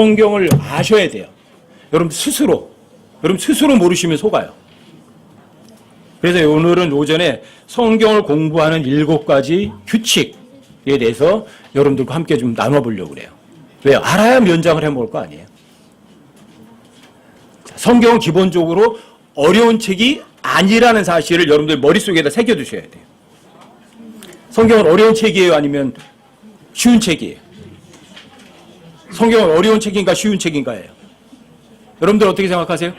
성경을 아셔야 돼요. 여러분 스스로 모르시면 속아요. 그래서 오늘은 오전에 성경을 공부하는 7가지 규칙에 대해서 여러분들과 함께 좀 나눠보려고 그래요. 왜요? 알아야 면장을 해먹을 거 아니에요. 성경은 기본적으로 어려운 책이 아니라는 사실을 여러분들 머릿속에다 새겨두셔야 돼요. 성경은 어려운 책이에요? 아니면 쉬운 책이에요? 성경은 어려운 책인가 쉬운 책인가예요? 여러분들 어떻게 생각하세요?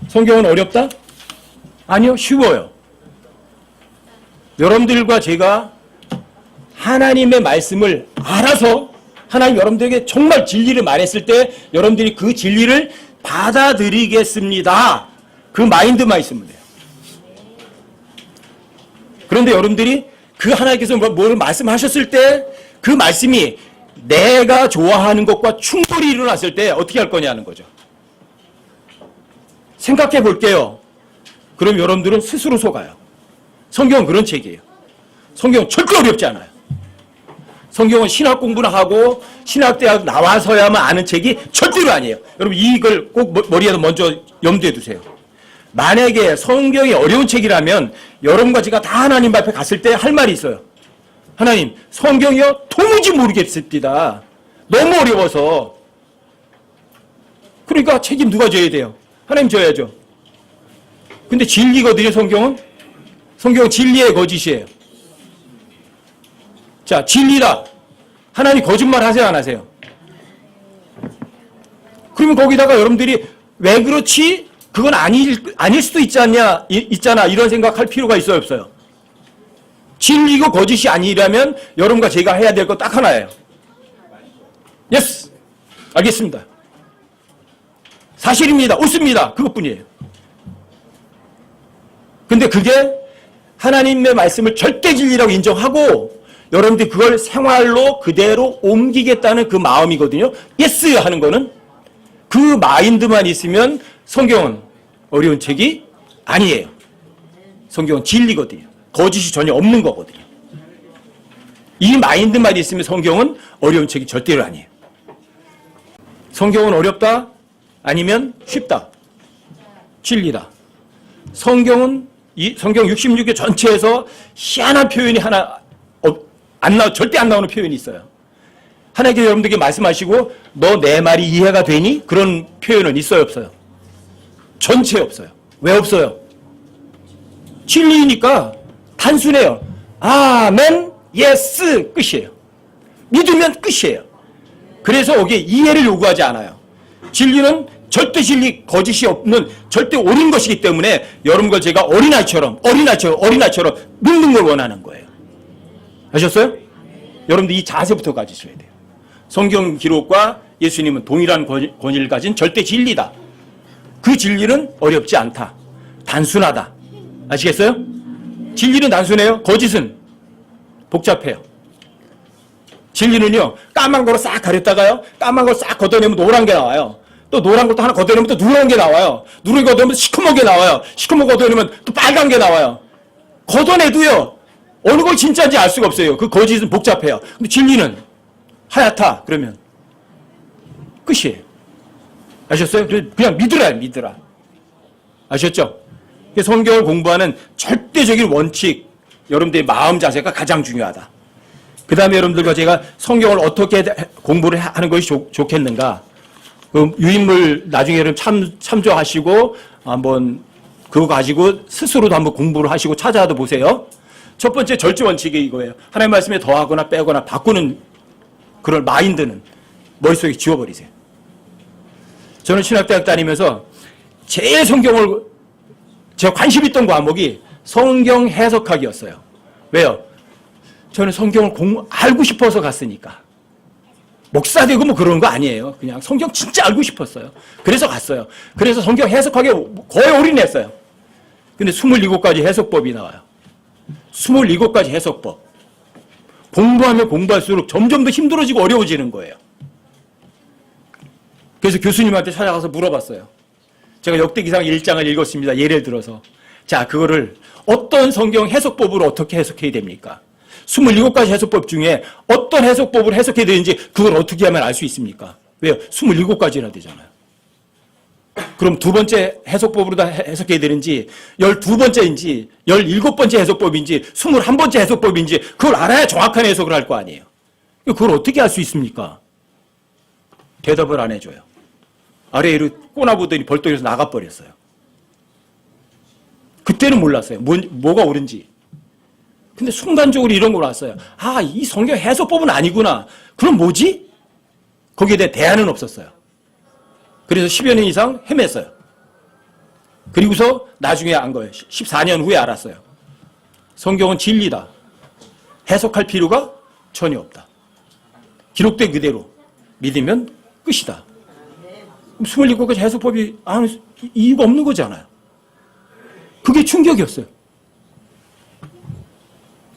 성경은 어렵다? 아니요, 쉬워요. 여러분들과 제가 하나님의 말씀을 알아서 하나님 여러분들에게 정말 진리를 말했을 때 여러분들이 그 진리를 받아들이겠습니다. 그 마인드만 있으면 돼요. 그런데 여러분들이 그 하나님께서 뭘 말씀하셨을 때 그 말씀이 내가 좋아하는 것과 충돌이 일어났을 때 어떻게 할 거냐는 거죠. 생각해 볼게요. 그럼 여러분들은 스스로 속아요. 성경은 그런 책이에요. 성경은 절대 어렵지 않아요. 성경은 신학 공부나 하고 신학대학 나와서야만 아는 책이 절대로 아니에요. 여러분 이걸 꼭 머리에 먼저 염두에 두세요. 만약에 성경이 어려운 책이라면 여러분과 제가 다 하나님 앞에 갔을 때 할 말이 있어요. 하나님, 성경이요? 도무지 모르겠습니다. 너무 어려워서. 그러니까 책임 누가 져야 돼요? 하나님 져야죠. 근데 진리거든요, 성경은? 성경은 진리의 거짓이에요. 자, 진리다. 하나님 거짓말 하세요, 안 하세요? 그러면 거기다가 여러분들이 왜 그렇지? 그건 아닐 수도 있잖아, 이런 생각할 필요가 있어요, 없어요? 진리고 거짓이 아니라면 여러분과 제가 해야 될 거 딱 하나예요. 예스! 알겠습니다. 사실입니다. 옳습니다. 그것뿐이에요. 근데 그게 하나님의 말씀을 절대 진리라고 인정하고 여러분들이 그걸 생활로 그대로 옮기겠다는 그 마음이거든요. 예스! 하는 거는 그 마인드만 있으면 성경은 어려운 책이 아니에요. 성경은 진리거든요. 거짓이 전혀 없는 거거든요. 이 마인드만 있으면 성경은 어려운 책이 절대로 아니에요. 성경은 어렵다? 아니면 쉽다? 진리다. 성경 66개 전체에서 희한한 표현이 하나 절대 안 나오는 표현이 있어요. 하나님께서 여러분들에게 말씀하시고 너 내 말이 이해가 되니? 그런 표현은 있어요, 없어요? 전체에 없어요. 왜 없어요? 진리니까 단순해요. 아멘, 예스, 끝이에요. 믿으면 끝이에요. 그래서 여기에 이해를 요구하지 않아요. 진리는 절대 진리, 거짓이 없는 절대 옳은 것이기 때문에 여러분과 제가 어린아이처럼 믿는 걸 원하는 거예요. 아셨어요? 여러분들 이 자세부터 가지셔야 돼요. 성경 기록과 예수님은 동일한 권위를 가진 절대 진리다. 그 진리는 어렵지 않다. 단순하다. 아시겠어요? 진리는 단순해요. 거짓은 복잡해요. 진리는요, 까만 거로 싹 가렸다가요, 까만 걸 싹 걷어내면 노란 게 나와요. 또 노란 것도 하나 걷어내면 또 누런 게 나와요. 누런 거 걷어내면 시커먼 게 나와요. 시커먼 거 걷어내면 또 빨간 게 나와요. 걷어내도요, 어느 걸 진짜인지 알 수가 없어요. 그 거짓은 복잡해요. 근데 진리는 하얗다. 그러면 끝이에요. 아셨어요? 그냥 믿으라. 아셨죠? 성경을 공부하는 절대적인 원칙, 여러분들의 마음 자세가 가장 중요하다. 그 다음에 여러분들과 제가 성경을 어떻게 공부를 하는 것이 좋겠는가. 그 유인물 나중에 여러분 참조하시고 한번 그거 가지고 스스로도 한번 공부를 하시고 찾아도 보세요. 첫 번째 절제 원칙이 이거예요. 하나님의 말씀에 더하거나 빼거나 바꾸는 그런 마인드는 머릿속에 지워버리세요. 저는 신학대학 다니면서 제일 제가 관심 있던 과목이 성경 해석학이었어요. 왜요? 저는 성경을 알고 싶어서 갔으니까. 목사 되고 뭐 그런 거 아니에요. 그냥 성경 진짜 알고 싶었어요. 그래서 갔어요. 그래서 성경 해석학에 거의 올인했어요. 근데 27가지 해석법이 나와요. 27가지 해석법. 공부하면 공부할수록 점점 더 힘들어지고 어려워지는 거예요. 그래서 교수님한테 찾아가서 물어봤어요. 제가 역대기상 1장을 읽었습니다. 예를 들어서. 자, 그거를 어떤 성경 해석법으로 어떻게 해석해야 됩니까? 27가지 해석법 중에 어떤 해석법을 해석해야 되는지 그걸 어떻게 하면 알 수 있습니까? 왜요? 27가지나 되잖아요. 그럼 두 번째 해석법으로 다 해석해야 되는지 12번째인지 17번째 해석법인지 21번째 해석법인지 그걸 알아야 정확한 해석을 할 거 아니에요. 그걸 어떻게 할 수 있습니까? 대답을 안 해줘요. 아래로 꼬나보더니 벌떡에서 나가버렸어요. 그때는 몰랐어요. 뭐가 옳은지. 근데 순간적으로 이런 걸 왔어요. 아, 이 성경 해석법은 아니구나. 그럼 뭐지? 거기에 대한 대안은 없었어요. 그래서 10여 년 이상 헤맸어요. 그리고서 나중에 안 거예요. 14년 후에 알았어요. 성경은 진리다. 해석할 필요가 전혀 없다. 기록된 그대로 믿으면 끝이다. 27가지 해석법이 이유가 없는 거잖아요. 그게 충격이었어요.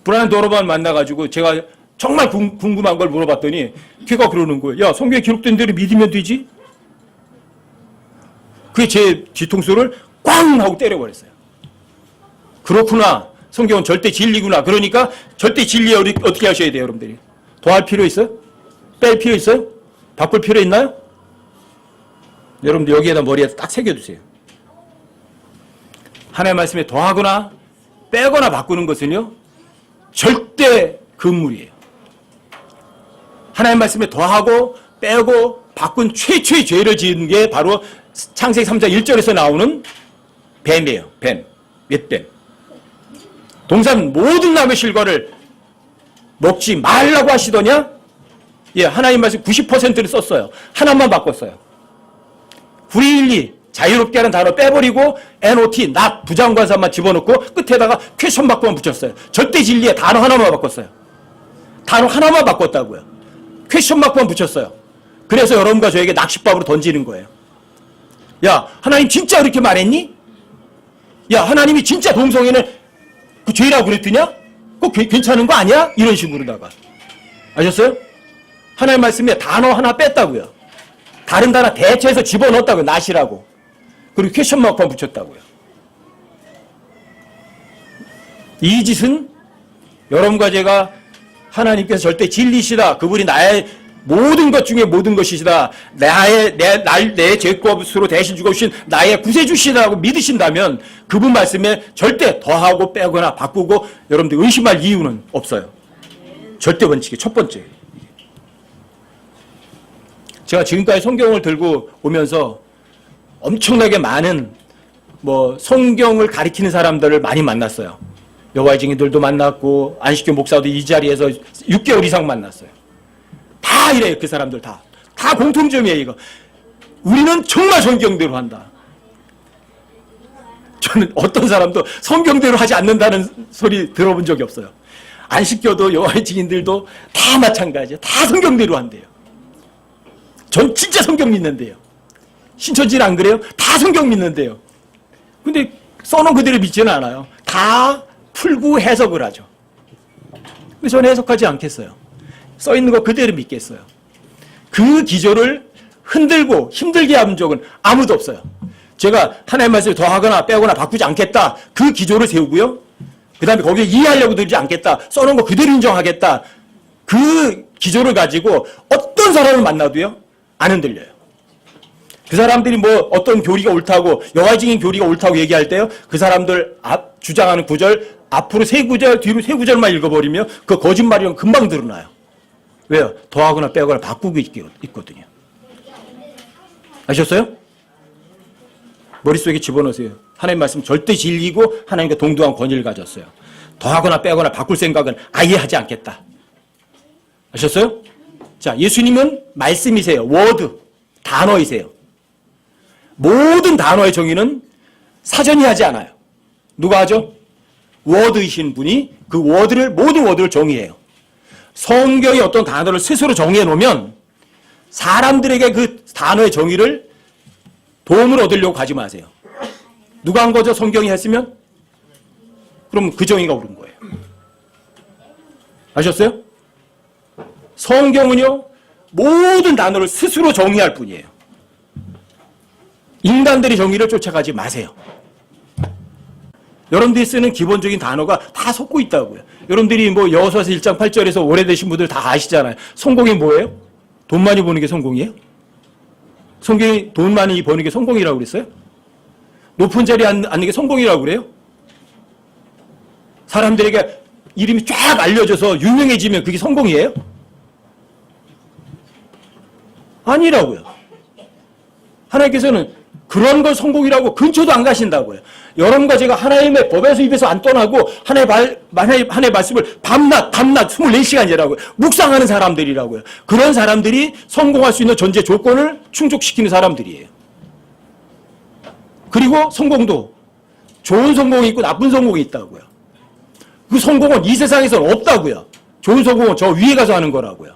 브라이언 도너반 만나가지고 제가 정말 궁금한 걸 물어봤더니 걔가 그러는 거예요. 야, 성경에 기록된 대로 믿으면 되지? 그게 제 뒤통수를 꽝 하고 때려버렸어요. 그렇구나. 성경은 절대 진리구나. 그러니까 절대 진리에 어떻게 하셔야 돼요, 여러분들이? 더할 필요 있어요? 뺄 필요 있어요? 바꿀 필요 있나요? 여러분들 여기에다 머리에 딱 새겨두세요. 하나님의 말씀에 더하거나 빼거나 바꾸는 것은요, 절대 금물이에요. 하나님의 말씀에 더하고 빼고 바꾼 최초의 죄를 지은 게 바로 창세기 3장 1절에서 나오는 뱀이에요. 뱀. 맷뱀. 동산 모든 나무의 실과를 먹지 말라고 하시더냐? 예, 하나님 말씀 90%를 썼어요. 하나만 바꿨어요. freely, 자유롭게 하는 단어 빼버리고 not, not, 부장관사만 집어넣고 끝에다가 퀘션 마크만 붙였어요. 절대 진리에 단어 하나만 바꿨어요. 단어 하나만 바꿨다고요. 퀘션 마크만 붙였어요. 그래서 여러분과 저에게 낚싯밥으로 던지는 거예요. 야, 하나님 진짜 그렇게 말했니? 야, 하나님이 진짜 동성애는 그 죄라고 그랬더냐? 그거 괜찮은 거 아니야? 이런 식으로다가. 아셨어요? 하나님 말씀에 단어 하나 뺐다고요. 다른 단어 대체해서 집어넣었다고요. 낫이라고. 그리고 퀘션 마크만 붙였다고요. 이 짓은 여러분과 제가 하나님께서 절대 진리시다. 그분이 나의 모든 것 중에 모든 것이시다. 내 죄값으로 대신 죽으신 나의 구세주시다라고 믿으신다면 그분 말씀에 절대 더하고 빼거나 바꾸고 여러분들 의심할 이유는 없어요. 절대 원칙이 첫 번째. 제가 지금까지 성경을 들고 오면서 엄청나게 많은 성경을 가리키는 사람들을 많이 만났어요. 여호와의 증인들도 만났고 안식교 목사도 이 자리에서 6개월 이상 만났어요. 다 이래요. 그 사람들 다 공통점이에요. 이거 우리는 정말 성경대로 한다. 저는 어떤 사람도 성경대로 하지 않는다는 소리 들어본 적이 없어요. 안식교도 여호와의 증인들도 다 마찬가지예요. 다 성경대로 한대요. 전 진짜 성경 믿는데요. 신천지는 안 그래요? 다 성경 믿는데요. 근데 써놓은 그대로 믿지는 않아요. 다 풀고 해석을 하죠. 근데 저는 해석하지 않겠어요. 써있는 거 그대로 믿겠어요. 그 기조를 흔들고 힘들게 한 적은 아무도 없어요. 제가 하나님의 말씀을 더하거나 빼거나 바꾸지 않겠다. 그 기조를 세우고요. 그 다음에 거기에 이해하려고 들지 않겠다. 써놓은 거 그대로 인정하겠다. 그 기조를 가지고 어떤 사람을 만나도요. 안 흔들려요. 그 사람들이 어떤 교리가 옳다고 여호와의 증인 교리가 옳다고 얘기할 때요. 그 사람들 주장하는 구절 앞으로 3구절 뒤로 3구절만 읽어버리면 그 거짓말이면 금방 드러나요. 왜요? 더하거나 빼거나 바꾸고 있거든요. 아셨어요? 머릿속에 집어넣으세요. 하나님 말씀 절대 진리고 하나님과 동등한 권위를 가졌어요. 더하거나 빼거나 바꿀 생각은 아예 하지 않겠다. 아셨어요? 자, 예수님은 말씀이세요. 워드, 단어이세요. 모든 단어의 정의는 사전이 하지 않아요. 누가 하죠? 워드이신 분이 그 모든 워드를 정의해요. 성경이 어떤 단어를 스스로 정의해 놓으면 사람들에게 그 단어의 정의를 도움을 얻으려고 가지 마세요. 누가 한 거죠? 성경이 했으면? 그럼 그 정의가 옳은 거예요. 아셨어요? 성경은요, 모든 단어를 스스로 정의할 뿐이에요. 인간들의 정의를 쫓아가지 마세요. 여러분들이 쓰는 기본적인 단어가 다 섞고 있다고요. 여러분들이 여호수아서 1장 8절에서 오래되신 분들 다 아시잖아요. 성공이 뭐예요? 돈 많이 버는 게 성공이에요? 성경이 돈 많이 버는 게 성공이라고 그랬어요? 높은 자리에 앉는 게 성공이라고 그래요? 사람들에게 이름이 쫙 알려져서 유명해지면 그게 성공이에요? 아니라고요. 하나님께서는 그런 걸 성공이라고 근처도 안 가신다고요. 여러분과 제가 하나님의 법에서 입에서 안 떠나고 하나님의 말씀을 밤낮 24시간이라고요. 묵상하는 사람들이라고요. 그런 사람들이 성공할 수 있는 전제 조건을 충족시키는 사람들이에요. 그리고 성공도 좋은 성공이 있고 나쁜 성공이 있다고요. 그 성공은 이 세상에서는 없다고요. 좋은 성공은 저 위에 가서 하는 거라고요.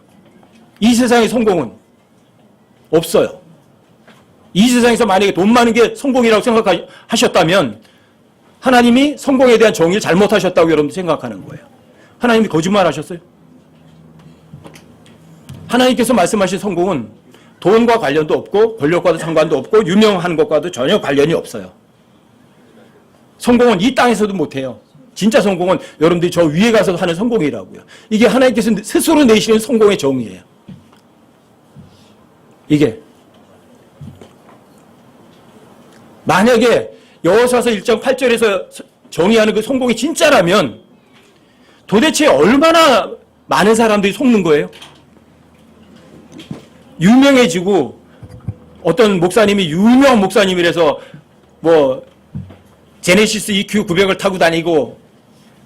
이 세상의 성공은 없어요. 이 세상에서 만약에 돈 많은 게 성공이라고 생각하셨다면 하나님이 성공에 대한 정의를 잘못하셨다고 여러분들 생각하는 거예요. 하나님이 거짓말하셨어요? 하나님께서 말씀하신 성공은 돈과 관련도 없고 권력과도 상관도 없고 유명한 것과도 전혀 관련이 없어요. 성공은 이 땅에서도 못해요. 진짜 성공은 여러분들이 저 위에 가서 하는 성공이라고요. 이게 하나님께서 스스로 내시는 성공의 정의예요. 이게 만약에 여호수아서 1장 8절에서 정의하는 그 성공이 진짜라면 도대체 얼마나 많은 사람들이 속는 거예요? 유명해지고 어떤 목사님이 유명한 목사님이라서 뭐 제네시스 EQ 900을 타고 다니고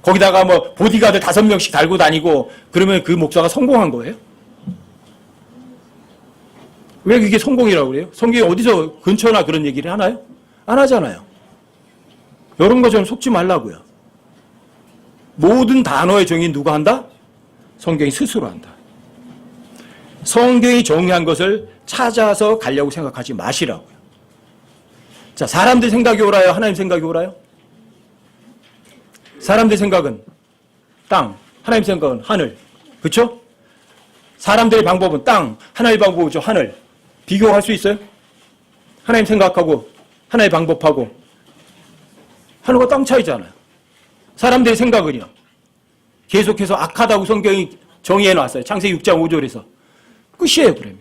거기다가 뭐 보디가드 5명씩 달고 다니고 그러면 그 목사가 성공한 거예요? 왜 그게 성공이라고 그래요? 성경이 어디서 근처나 그런 얘기를 하나요? 안 하잖아요. 여러분과 저는 속지 말라고요. 모든 단어의 정의는 누가 한다? 성경이 스스로 한다. 성경이 정의한 것을 찾아서 가려고 생각하지 마시라고요. 자, 사람들 생각이 옳아요? 하나님 생각이 옳아요? 사람들 생각은 땅, 하나님 생각은 하늘. 그렇죠? 사람들의 방법은 땅, 하나님의 방법은 하늘. 비교할 수 있어요? 하나님 생각하고 하나님의 방법하고 하늘과 땅 차이잖아요. 사람들의 생각은요. 계속해서 악하다고 성경이 정의해 놨어요. 창세기 6장 5절에서. 끝이에요, 그러면.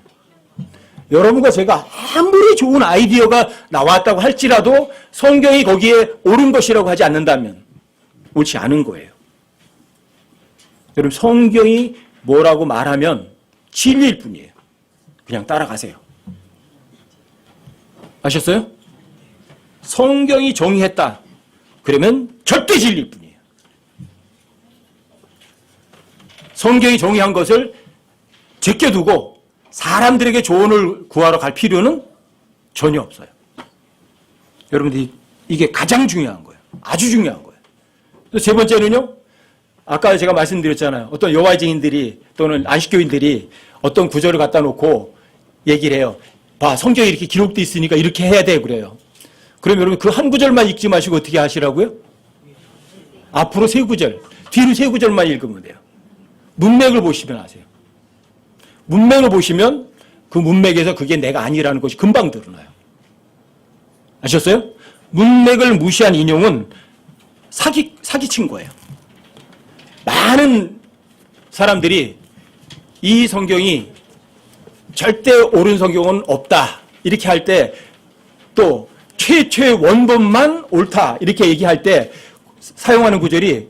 여러분과 제가 아무리 좋은 아이디어가 나왔다고 할지라도 성경이 거기에 옳은 것이라고 하지 않는다면 옳지 않은 거예요. 여러분, 성경이 뭐라고 말하면 진리일 뿐이에요. 그냥 따라가세요. 아셨어요? 성경이 정의했다. 그러면 절대 진리일 뿐이에요. 성경이 정의한 것을 제껴두고 사람들에게 조언을 구하러 갈 필요는 전혀 없어요. 여러분들이 이게 가장 중요한 거예요. 아주 중요한 거예요. 세 번째는요. 아까 제가 말씀드렸잖아요. 어떤 여화쟁인들이 또는 안식교인들이 어떤 구절을 갖다 놓고 얘기를 해요. 봐, 성경에 이렇게 기록되어 있으니까 이렇게 해야 돼 그래요. 그럼 여러분 그 한 구절만 읽지 마시고 어떻게 하시라고요? 앞으로 3구절, 뒤로 3구절만 읽으면 돼요. 문맥을 보시면 아세요. 문맥을 보시면 그 문맥에서 그게 내가 아니라는 것이 금방 드러나요. 아셨어요? 문맥을 무시한 인용은 사기친 거예요. 많은 사람들이 이 성경이 절대 옳은 성경은 없다 이렇게 할 때 또 최초의 원본만 옳다 이렇게 얘기할 때 사용하는 구절이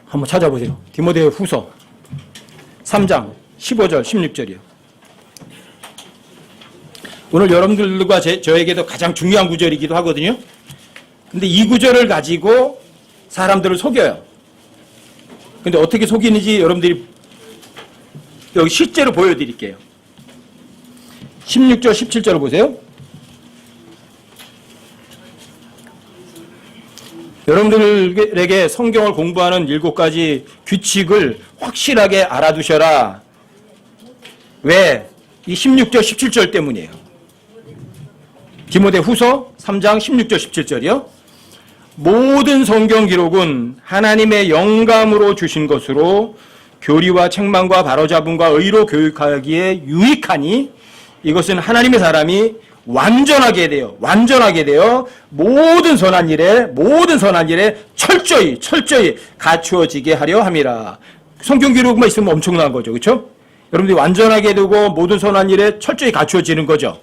한번 찾아보세요. 디모데 후서 3장 15절 16절이요. 오늘 여러분들과 저에게도 가장 중요한 구절이기도 하거든요. 근데 이 구절을 가지고 사람들을 속여요. 근데 어떻게 속이는지 여러분들이 여기 실제로 보여드릴게요. 16절 17절을 보세요. 여러분들에게 성경을 공부하는 7가지 규칙을 확실하게 알아두셔라. 왜? 이 16절 17절 때문이에요. 디모데 후서 3장 16절 17절이요. 모든 성경 기록은 하나님의 영감으로 주신 것으로 교리와 책망과 바로잡음과 의로 교육하기에 유익하니 이것은 하나님의 사람이 완전하게 되어 모든 선한 일에 철저히 갖추어지게 하려 함이라. 성경 기록만 있으면 엄청난 거죠. 그렇죠? 여러분들이 완전하게 되고 모든 선한 일에 철저히 갖추어지는 거죠.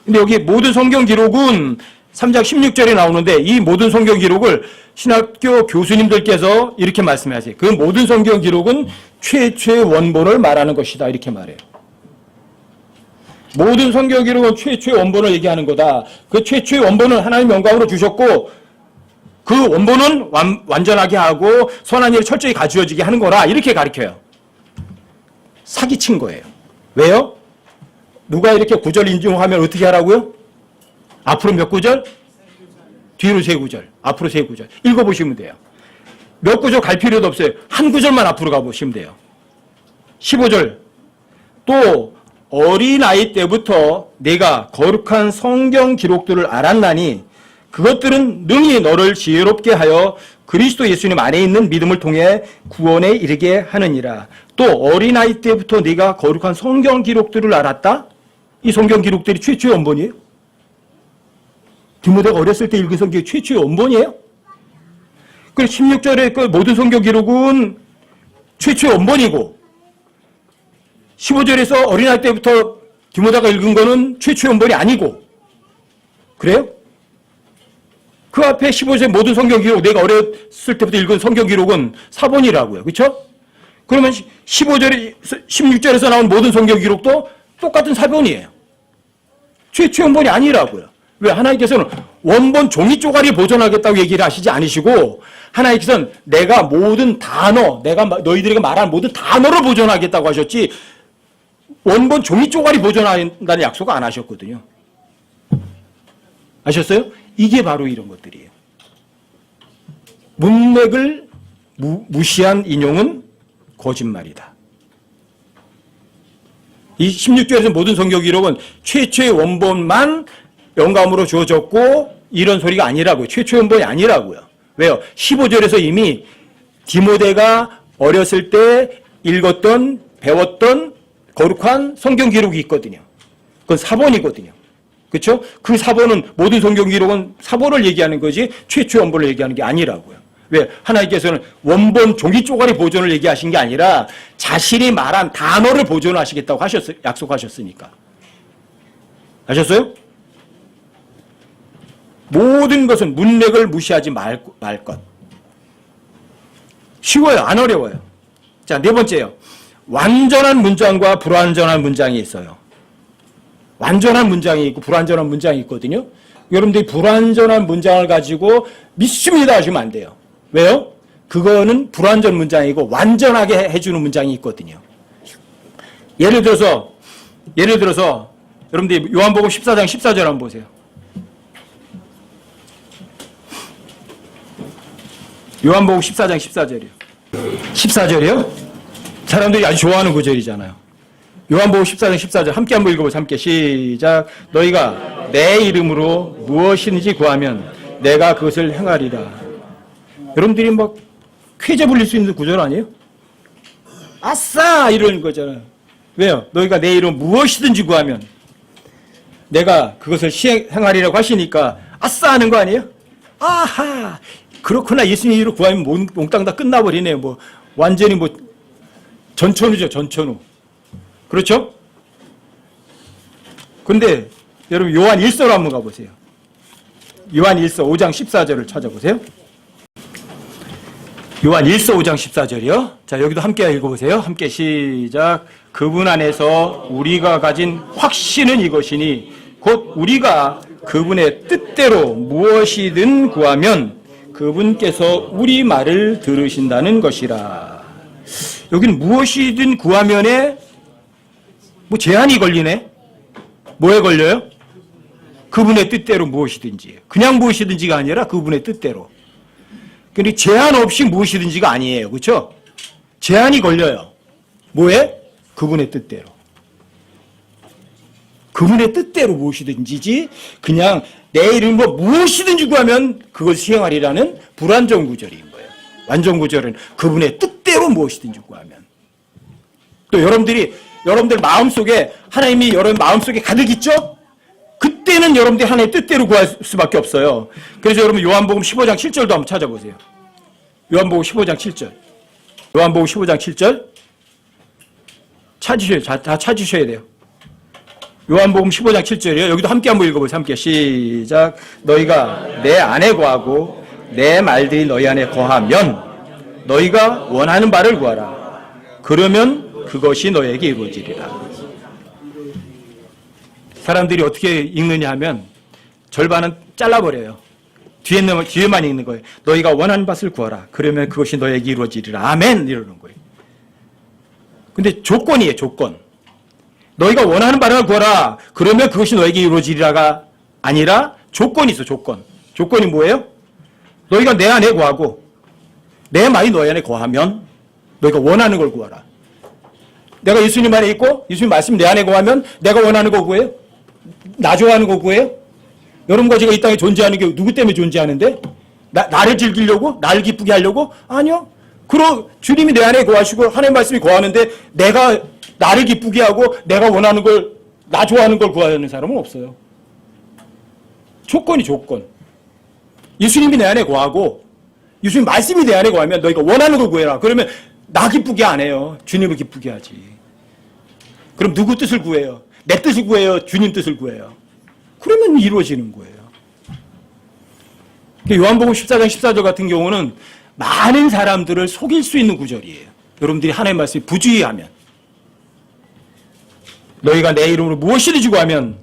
근데 여기 모든 성경 기록은 3장 16절에 나오는데 이 모든 성경 기록을 신학교 교수님들께서 이렇게 말씀하세요. 그 모든 성경 기록은 최초의 원본을 말하는 것이다. 이렇게 말해요. 모든 성경 기록은 최초의 원본을 얘기하는 거다. 그 최초의 원본은 하나님 영광으로 주셨고 그 원본은 완전하게 하고 선한 일을 철저히 가지어지게 하는 거라. 이렇게 가르쳐요. 사기친 거예요. 왜요? 누가 이렇게 구절 인용하면 어떻게 하라고요? 앞으로 몇 구절? 뒤로 세 구절. 앞으로 세 구절. 읽어보시면 돼요. 몇 구절 갈 필요도 없어요. 한 구절만 앞으로 가보시면 돼요. 15절. 또 어린아이 때부터 내가 거룩한 성경 기록들을 알았나니 그것들은 능히 너를 지혜롭게 하여 그리스도 예수님 안에 있는 믿음을 통해 구원에 이르게 하느니라. 또 어린아이 때부터 네가 거룩한 성경 기록들을 알았다? 이 성경 기록들이 최초의 원본이에요? 디모데가 어렸을 때 읽은 성경이 최초의 원본이에요? 그리고 16절에 그 모든 성경 기록은 최초의 원본이고 15절에서 어린아이 때부터 디모데가 읽은 거는 최초의 원본이 아니고 그래요? 그 앞에 15절 모든 성경 기록, 내가 어렸을 때부터 읽은 성경 기록은 사본이라고요. 그렇죠? 그러면 16절에서 나온 모든 성경 기록도 똑같은 사본이에요. 최초의 원본이 아니라고요. 왜? 하나님께서는 원본 종이 쪼가리 보존하겠다고 얘기를 하시지 않으시고 하나님께서는 내가 모든 단어, 내가 너희들에게 말한 모든 단어를 보존하겠다고 하셨지 원본 종이 쪼가리 보존한다는 약속 안 하셨거든요. 아셨어요? 이게 바로 이런 것들이에요. 문맥을 무시한 인용은 거짓말이다. 이 16절에서 모든 성경 기록은 최초의 원본만 영감으로 주어졌고 이런 소리가 아니라고요. 최초의 원본이 아니라고요. 왜요? 15절에서 이미 디모데가 어렸을 때 읽었던 배웠던 거룩한 성경 기록이 있거든요. 그건 사본이거든요. 그렇죠? 그 사본은 모든 성경 기록은 사본을 얘기하는 거지 최초의 원본을 얘기하는 게 아니라고요. 왜? 하나님께서는 원본 종이 쪼가리 보존을 얘기하신 게 아니라 자신이 말한 단어를 보존하시겠다고 약속하셨으니까. 아셨어요? 모든 것은 문맥을 무시하지 말 것. 쉬워요. 안 어려워요. 자, 네 번째요. 완전한 문장과 불완전한 문장이 있어요. 완전한 문장이 있고 불완전한 문장이 있거든요. 여러분들이 불완전한 문장을 가지고 믿습니다 하시면 안 돼요. 왜요? 그거는 불완전 문장이고 완전하게 해주는 문장이 있거든요. 예를 들어서 여러분들이 요한복음 14장 14절 한번 보세요. 요한복음 14장 14절이요. 14절이요? 사람들이 아주 좋아하는 구절이잖아요. 요한복음 14장 14절 함께 한번 읽어보세요. 함께 시작. 너희가 내 이름으로 무엇이든지 구하면 내가 그것을 행하리라. 여러분들이 막 쾌재 불릴 수 있는 구절 아니에요? 아싸! 이러는 거잖아요. 왜요? 너희가 내 이름 무엇이든지 구하면 내가 그것을 행하리라고 하시니까 아싸 하는 거 아니에요? 아하! 그렇구나. 예수님 이름으로 구하면 몽땅 다 끝나버리네요. 뭐 완전히 뭐 전천후죠. 전천후. 그렇죠? 근데 여러분 요한 1서로 한번 가보세요. 요한 1서 5장 14절을 찾아보세요. 요한 1서 5장 14절이요. 자, 여기도 함께 읽어보세요. 함께 시작. 그분 안에서 우리가 가진 확신은 이것이니 곧 우리가 그분의 뜻대로 무엇이든 구하면 그분께서 우리 말을 들으신다는 것이라. 여기는 무엇이든 구하면에 뭐 제한이 걸리네. 뭐에 걸려요? 그분의 뜻대로 무엇이든지. 그냥 무엇이든지가 아니라 그분의 뜻대로. 그런데 제한 없이 무엇이든지가 아니에요. 그렇죠? 제한이 걸려요. 뭐에? 그분의 뜻대로. 그분의 뜻대로 무엇이든지지 그냥 내 이름으로 무엇이든지 구하면 그걸 수행하리라는 불완전 구절인 거예요. 완전 구절은 그분의 뜻대로 무엇이든지 구하면. 또 여러분들 마음속에 하나님이 여러분 마음속에 가득 있죠? 그때는 여러분들이 하나님의 뜻대로 구할 수밖에 없어요. 그래서 여러분 요한복음 15장 7절도 한번 찾아보세요. 요한복음 15장 7절. 요한복음 15장 7절. 다 찾으셔야 돼요. 요한복음 15장 7절이에요. 여기도 함께 한번 읽어보세요. 함께 시작. 너희가 내 안에 거하고 내 말들이 너희 안에 거하면 너희가 원하는 바를 구하라. 그러면 그것이 너에게 이루어지리라. 사람들이 어떻게 읽느냐 하면 절반은 잘라버려요. 뒤에만 읽는 거예요. 너희가 원하는 것을 구하라. 그러면 그것이 너에게 이루어지리라. 아멘. 이러는 거예요. 근데 조건이에요. 조건. 너희가 원하는 바를 구하라. 그러면 그것이 너에게 이루어지리라가 아니라 조건이 있어. 조건. 조건이 뭐예요? 너희가 내 안에 거하고 내 말이 너희 안에 거하면 너희가 원하는 걸 구하라. 내가 예수님 안에 있고 예수님 말씀 내 안에 거하면 내가 원하는 거 구해요? 나 좋아하는 거 구해요? 여러분과 제가 이 땅에 존재하는 게 누구 때문에 존재하는데? 나를 즐기려고? 나를 기쁘게 하려고? 아니요. 그럼 주님이 내 안에 거하시고 하나님 말씀이 거하는데 내가 나를 기쁘게 하고 내가 원하는 걸, 나 좋아하는 걸 구하는 사람은 없어요. 조건이 조건. 예수님이 내 안에 거하고 예수님 말씀이 내 안에 거하면 너희가 원하는 걸 구해라. 그러면 나 기쁘게 안 해요. 주님을 기쁘게 하지. 그럼 누구 뜻을 구해요? 내 뜻을 구해요? 주님 뜻을 구해요? 그러면 이루어지는 거예요. 요한복음 14장 14절 같은 경우는 많은 사람들을 속일 수 있는 구절이에요. 여러분들이 하나님의 말씀이 부주의하면 너희가 내 이름으로 무엇이든지 주고 하면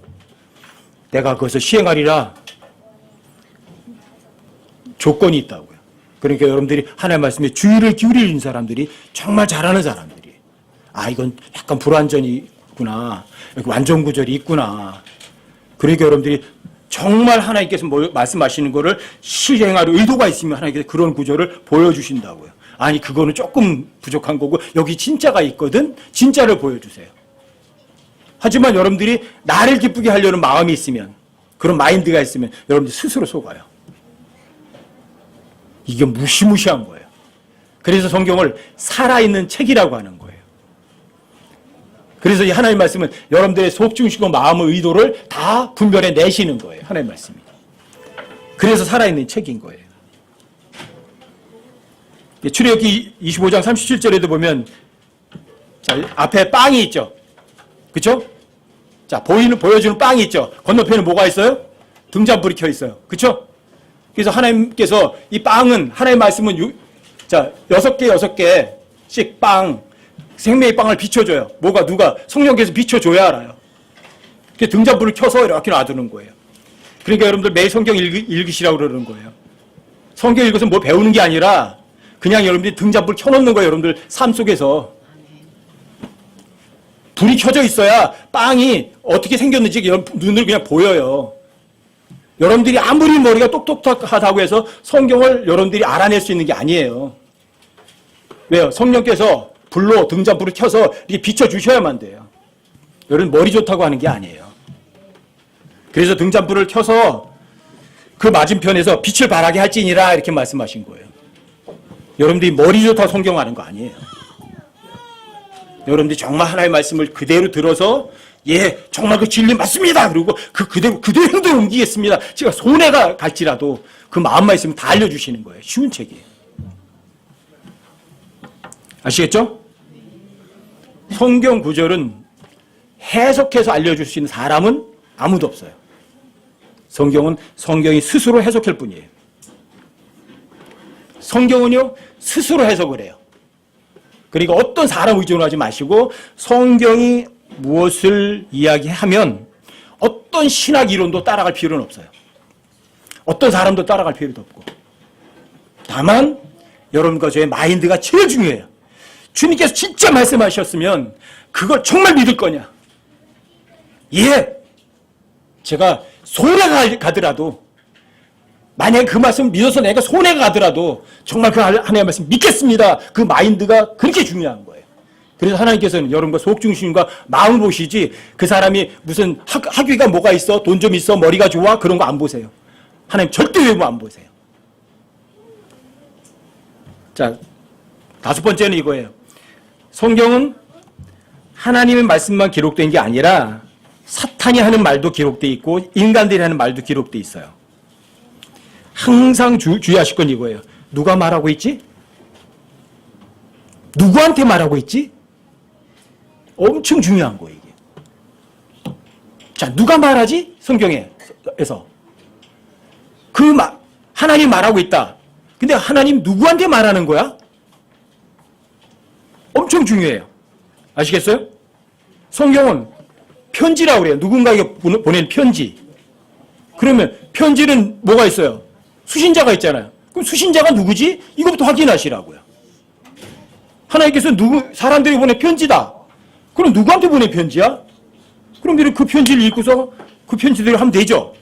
내가 그것을 시행하리라. 조건이 있다고요. 그러니까 여러분들이 하나님의 말씀에 주의를 기울이는 사람들이 정말 잘하는 사람들이에요. 아, 이건 약간 불완전히 있구나. 완전 구절이 있구나. 그러니까 여러분들이 정말 하나님께서 말씀하시는 거를 실행할 의도가 있으면 하나님께서 그런 구절을 보여주신다고요. 아니, 그거는 조금 부족한 거고 여기 진짜가 있거든. 진짜를 보여주세요. 하지만 여러분들이 나를 기쁘게 하려는 마음이 있으면, 그런 마인드가 있으면 여러분들 스스로 속아요. 이게 무시무시한 거예요. 그래서 성경을 살아있는 책이라고 하는 거예요. 그래서 이 하나님 말씀은 여러분들의 속중심과 마음의 의도를 다 분별해 내시는 거예요. 하나님 말씀이. 그래서 살아있는 책인 거예요. 출애굽기 25장 37절에도 보면 자, 앞에 빵이 있죠. 그렇죠? 자, 보여주는 빵이 있죠. 건너편에 뭐가 있어요? 등잔불이 켜 있어요. 그렇죠? 그래서 하나님께서 이 빵은 하나님의 말씀은 자, 6개씩 빵, 생명의 빵을 비춰줘요. 누가? 성령께서 비춰줘야 알아요. 등잔불을 켜서 이렇게 놔두는 거예요. 그러니까 여러분들 매일 성경 읽으시라고 그러는 거예요. 성경 읽어서 뭐 배우는 게 아니라 그냥 여러분들이 등잔불 켜놓는 거예요. 여러분들 삶 속에서. 불이 켜져 있어야 빵이 어떻게 생겼는지 눈으로 그냥 보여요. 여러분들이 아무리 머리가 똑똑하다고 해서 성경을 여러분들이 알아낼 수 있는 게 아니에요. 왜요? 성령께서 불로 등잔불을 켜서 이렇게 비춰주셔야만 돼요. 여러분 머리 좋다고 하는 게 아니에요. 그래서 등잔불을 켜서 그 맞은편에서 빛을 발하게 할지니라 이렇게 말씀하신 거예요. 여러분들이 머리 좋다고 성경하는 거 아니에요. 여러분들이 정말 하나님의 말씀을 그대로 들어서 예, 정말 그 진리 맞습니다. 그리고 그대로 옮기겠습니다. 제가 손해가 갈지라도 그 마음만 있으면 다 알려주시는 거예요. 쉬운 책이에요. 아시겠죠? 성경 구절은 해석해서 알려줄 수 있는 사람은 아무도 없어요. 성경은 성경이 스스로 해석할 뿐이에요. 성경은요, 스스로 해석을 해요. 그러니까 어떤 사람 의존하지 마시고 성경이 무엇을 이야기하면 어떤 신학 이론도 따라갈 필요는 없어요. 어떤 사람도 따라갈 필요도 없고. 다만 여러분과 저의 마인드가 제일 중요해요. 주님께서 진짜 말씀하셨으면 그걸 정말 믿을 거냐? 예, 제가 손해가 가더라도 만약에 그 말씀 믿어서 내가 손해가 가더라도 정말 그 하나님의 말씀 믿겠습니다. 그 마인드가 그렇게 중요한 거예요. 그래서 하나님께서는 여러분과 속중심과 마음을 보시지 그 사람이 무슨 학위가 뭐가 있어, 돈 좀 있어, 머리가 좋아 그런 거 안 보세요. 하나님 절대 외모 안 보세요. 자, 5번째는 이거예요. 성경은 하나님의 말씀만 기록된 게 아니라 사탄이 하는 말도 기록돼 있고 인간들이 하는 말도 기록돼 있어요. 항상 주의하실 건 이거예요. 누가 말하고 있지? 누구한테 말하고 있지? 엄청 중요한 거예요, 이게. 자, 누가 말하지? 성경에서. 하나님 말하고 있다. 근데 하나님 누구한테 말하는 거야? 엄청 중요해요. 아시겠어요? 성경은 편지라고 그래요. 누군가에게 보낸 편지. 그러면 편지는 뭐가 있어요? 수신자가 있잖아요. 그럼 수신자가 누구지? 이것부터 확인하시라고요. 하나님께서 사람들이 보낸 편지다. 그럼 누구한테 보낸 편지야? 그럼 우리는 그 편지를 읽고서 그 편지대로 하면 되죠.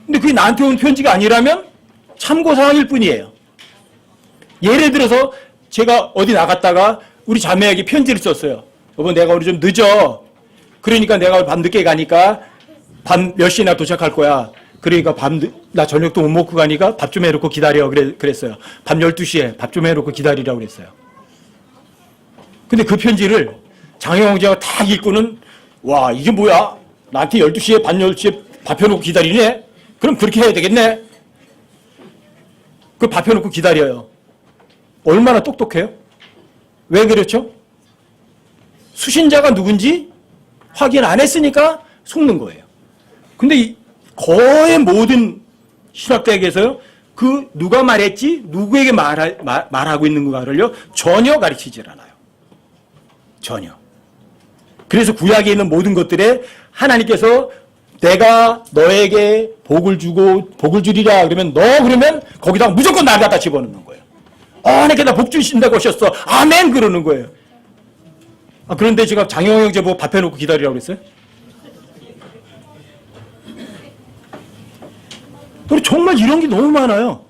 근데 그게 나한테 온 편지가 아니라면 참고사항일 뿐이에요. 예를 들어서 제가 어디 나갔다가 우리 자매에게 편지를 썼어요. 여보, 내가 오늘 좀 늦어. 그러니까 내가 밤 늦게 가니까 밤 몇 시나 도착할 거야. 그러니까 나 저녁도 못 먹고 가니까 밥 좀 해놓고 기다려. 그랬어요. 밤 12시에 밥 좀 해놓고 기다리라고 그랬어요. 근데 그 편지를 장영 형제가 다 읽고는 와, 이게 뭐야? 나한테 12시에 밤 10시에 밥 해놓고 기다리네? 그럼 그렇게 해야 되겠네? 그 밥 해놓고 기다려요. 얼마나 똑똑해요? 왜 그렇죠? 수신자가 누군지 확인 안 했으니까 속는 거예요. 근데 거의 모든 신학대학에서요, 그 누가 말했지, 누구에게 말하고 있는가를요, 전혀 가르치질 않아요. 전혀. 그래서 구약에 있는 모든 것들에 하나님께서 내가 너에게 복을 주고 복을 주리라 그러면 거기다가 무조건 날 갖다 집어넣는 거예요. 하나님께 나 복 주신다고 하셨어. 아멘 그러는 거예요. 그런데 제가 장영 형제 보고 밥 해놓고 기다리라고 그랬어요? 그리고 정말 이런 게 너무 많아요.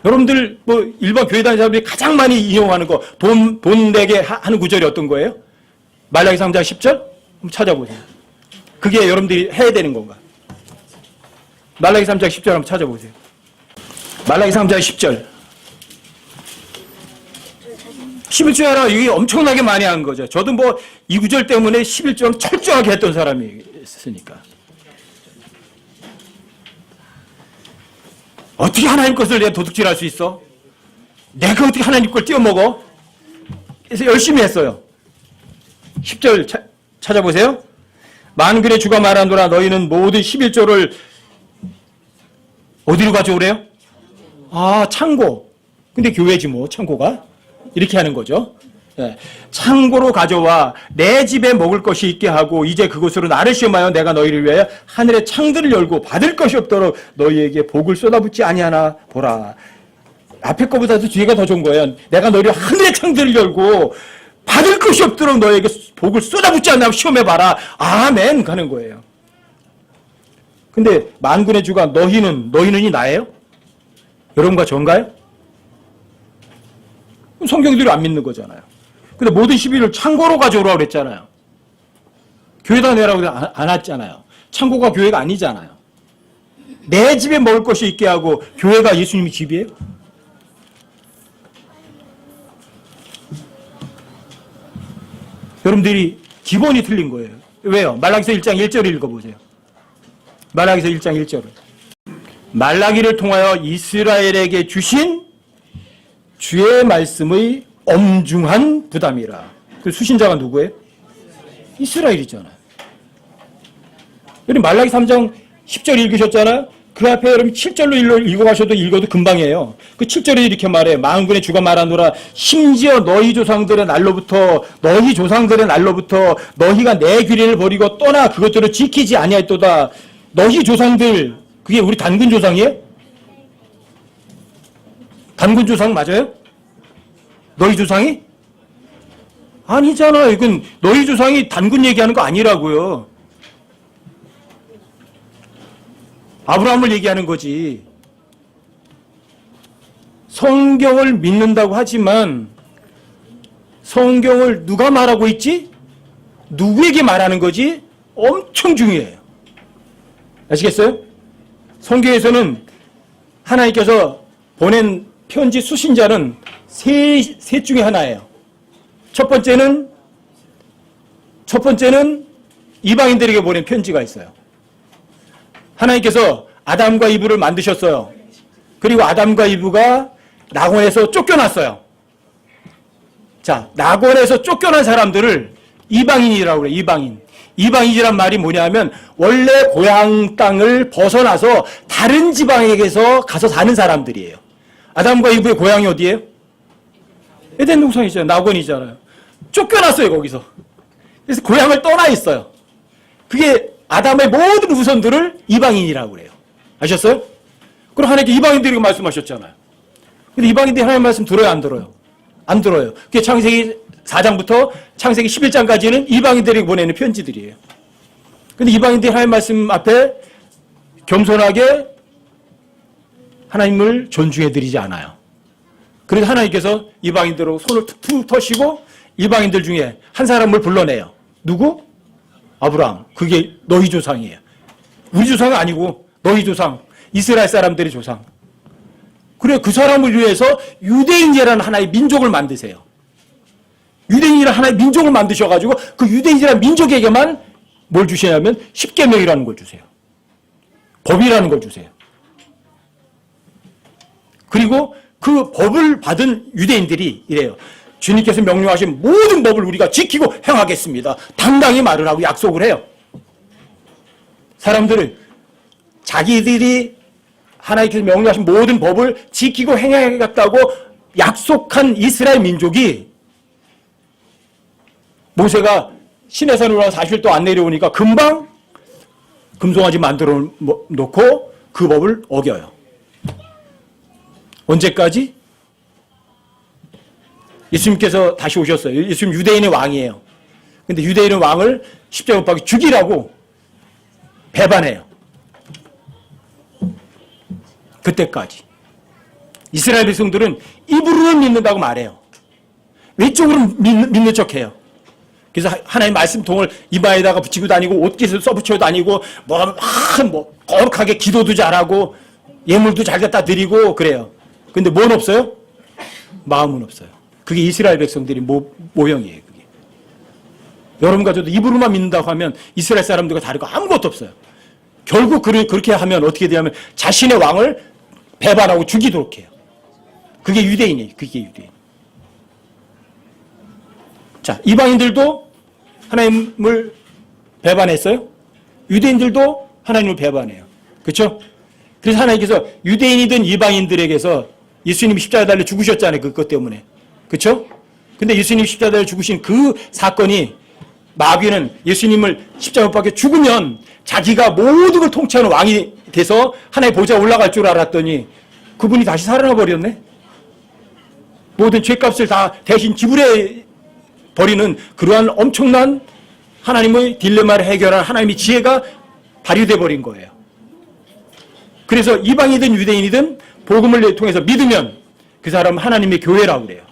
여러분들 일반 교회 다니는 사람들이 가장 많이 이용하는 거 돈 내게 하는 구절이 어떤 거예요? 말라기 3장 10절? 한번 찾아보세요. 그게 여러분들이 해야 되는 건가? 말라기 3장 10절 한번 찾아보세요. 말라기 3장 10절. 11조 하라, 이게 엄청나게 많이 한 거죠. 저도 이 구절 때문에 11조는 철저하게 했던 사람이었으니까. 어떻게 하나님 것을 내가 도둑질할 수 있어? 내가 어떻게 하나님 걸 띄어먹어? 그래서 열심히 했어요. 10절 찾아보세요. 만군의 주가 말하노라 너희는 모든 11조를 어디로 가져오래요? 창고. 근데 교회지 창고가. 이렇게 하는 거죠. 네. 창고로 가져와 내 집에 먹을 것이 있게 하고 이제 그곳으로 나를 시험하여 내가 너희를 위하여 하늘의 창들을 열고 받을 것이 없도록 너희에게 복을 쏟아붓지 아니하나 보라. 앞에 거보다도 뒤에가 더 좋은 거예요. 내가 너희를 하늘의 창들을 열고 받을 것이 없도록 너희에게 복을 쏟아붓지 않나 시험해봐라. 아멘 가는 거예요. 근데 만군의 주가 너희는이 나예요? 여러분과 전가요? 성경대로 안 믿는 거잖아요. 근데 모든 12를 창고로 가져오라고 그랬잖아요. 교회다 내라고 안 했잖아요. 창고가 교회가 아니잖아요. 내 집에 먹을 것이 있게 하고 교회가 예수님의 집이에요? 여러분들이 기본이 틀린 거예요. 왜요? 말라기서 1장 1절을 읽어보세요. 말라기서 1장 1절을. 말라기를 통하여 이스라엘에게 주신 주의 말씀의 엄중한 부담이라. 그 수신자가 누구예요? 이스라엘이잖아요. 여러분 말라기 3장 10절 읽으셨잖아요. 그 앞에 여러분 7절로 읽어가셔도 읽어도 금방이에요. 그 7절에 이렇게 말해. 만군의 주가 말하노라. 심지어 너희 조상들의 날로부터 너희가 내 규례를 버리고 떠나 그것들을 지키지 아니하였도다. 너희 조상들, 그게 우리 단군 조상이에요? 단군 조상 맞아요? 너희 조상이? 아니잖아요. 이건 너희 조상이 단군 얘기하는 거 아니라고요. 아브라함을 얘기하는 거지. 성경을 믿는다고 하지만 성경을 누가 말하고 있지? 누구에게 말하는 거지? 엄청 중요해요. 아시겠어요? 성경에서는 하나님께서 보낸 편지 수신자는 셋 중에 하나예요. 첫 번째는 이방인들에게 보낸 편지가 있어요. 하나님께서 아담과 이브를 만드셨어요. 그리고 아담과 이브가 낙원에서 쫓겨났어요. 자, 낙원에서 쫓겨난 사람들을 이방인이라고 그래요. 이방인이란 말이 뭐냐면 원래 고향 땅을 벗어나서 다른 지방에게서 가서 사는 사람들이에요. 아담과 이브의 고향이 어디예요? 에덴 동산이잖아요. 낙원이잖아요. 쫓겨났어요, 거기서. 그래서 고향을 떠나 있어요. 그게 아담의 모든 후손들을 이방인이라고 그래요. 아셨어요? 그럼 하나님께 이방인들에게 말씀하셨잖아요. 근데 이방인들이 하나님 말씀 들어요, 안 들어요? 안 들어요. 그게 창세기 4장부터 창세기 11장까지는 이방인들에게 보내는 편지들이에요. 근데 이방인들이 하나님 말씀 앞에 겸손하게 하나님을 존중해드리지 않아요. 그래서 하나님께서 이방인들로 손을 툭툭 터시고 이방인들 중에 한 사람을 불러내요. 누구? 아브라함. 그게 너희 조상이에요. 우리 조상은 아니고 너희 조상. 이스라엘 사람들의 조상. 그래, 그 사람을 위해서 유대인이라는 하나의 민족을 만드세요. 유대인이라는 하나의 민족을 만드셔가지고 그 유대인이라는 민족에게만 뭘 주시냐면 십계명이라는 걸 주세요. 법이라는 걸 주세요. 그리고 그 법을 받은 유대인들이 이래요. 주님께서 명령하신 모든 법을 우리가 지키고 행하겠습니다. 당당히 말을 하고 약속을 해요. 사람들은 자기들이 하나님께서 명령하신 모든 법을 지키고 행하겠다고 약속한 이스라엘 민족이 모세가 시내산으로 올라가 40일 동안 안 내려오니까 금방 금송아지 만들어 놓고 그 법을 어겨요. 언제까지? 예수님께서 다시 오셨어요. 예수님 유대인의 왕이에요. 근데 유대인의 왕을 십자가 못 박혀 죽이라고 배반해요. 그때까지. 이스라엘 백성들은 입으로는 믿는다고 말해요. 외적으로 믿는 척해요. 그래서 하나님 말씀 통을 이마에다가 붙이고 다니고 옷깃을 써붙여 다니고 뭐 거룩하게 기도도 잘하고 예물도 잘 갖다 드리고 그래요. 근데 뭔 없어요? 마음은 없어요. 그게 이스라엘 백성들이 모형이에요. 그게. 여러분과 저도 입으로만 믿는다고 하면 이스라엘 사람들과 다르고 아무것도 없어요. 결국 그렇게 하면 어떻게 되냐면 자신의 왕을 배반하고 죽이도록 해요. 그게 유대인이에요. 그게 유대인. 자, 이방인들도 하나님을 배반했어요. 유대인들도 하나님을 배반해요. 그렇죠? 그래서 하나님께서 유대인이든 이방인들에게서 예수님이 십자가에 달려 죽으셨잖아요. 그것 때문에. 그렇죠? 근데 예수님이 십자가에 달려 죽으신 그 사건이 마귀는 예수님을 십자가 못 박혀 죽으면 자기가 모든 걸 통치하는 왕이 돼서 하나님의 보좌에 올라갈 줄 알았더니 그분이 다시 살아나 버렸네. 모든 죄값을 다 대신 지불해 버리는 그러한 엄청난 하나님의 딜레마를 해결한 하나님의 지혜가 발휘돼 버린 거예요. 그래서 이방이든 유대인이든 복음을 통해서 믿으면 그 사람은 하나님의 교회라고 그래요.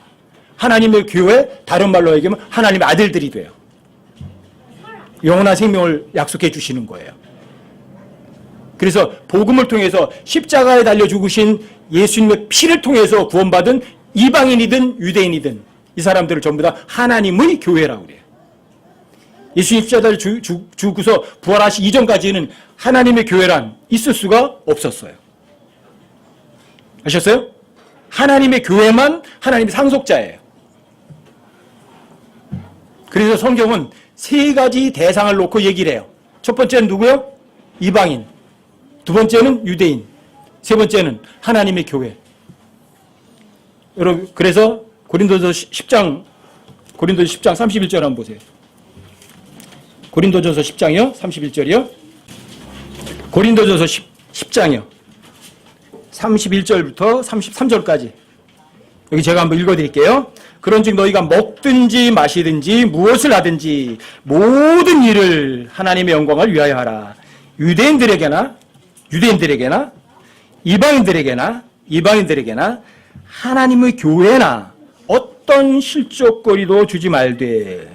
하나님의 교회, 다른 말로 얘기하면 하나님의 아들들이 돼요. 영원한 생명을 약속해 주시는 거예요. 그래서 복음을 통해서 십자가에 달려 죽으신 예수님의 피를 통해서 구원받은 이방인이든 유대인이든 이 사람들을 전부 다 하나님의 교회라고 그래요. 예수님 십자가에 죽고서 부활하시 이전까지는 하나님의 교회란 있을 수가 없었어요. 아셨어요? 하나님의 교회만 하나님의 상속자예요. 그래서 성경은 세 가지 대상을 놓고 얘기를 해요. 첫 번째는 누구요? 이방인. 두 번째는 유대인. 세 번째는 하나님의 교회. 여러분, 그래서 고린도전서 10장 31절 한번 보세요. 고린도전서 10장이요? 31절이요? 고린도전서 10장이요. 31절부터 33절까지. 여기 제가 한번 읽어드릴게요. 그런즉 너희가 먹든지 마시든지 무엇을 하든지 모든 일을 하나님의 영광을 위하여 하라. 유대인들에게나 이방인들에게나 하나님의 교회나 어떤 실족거리도 주지 말되,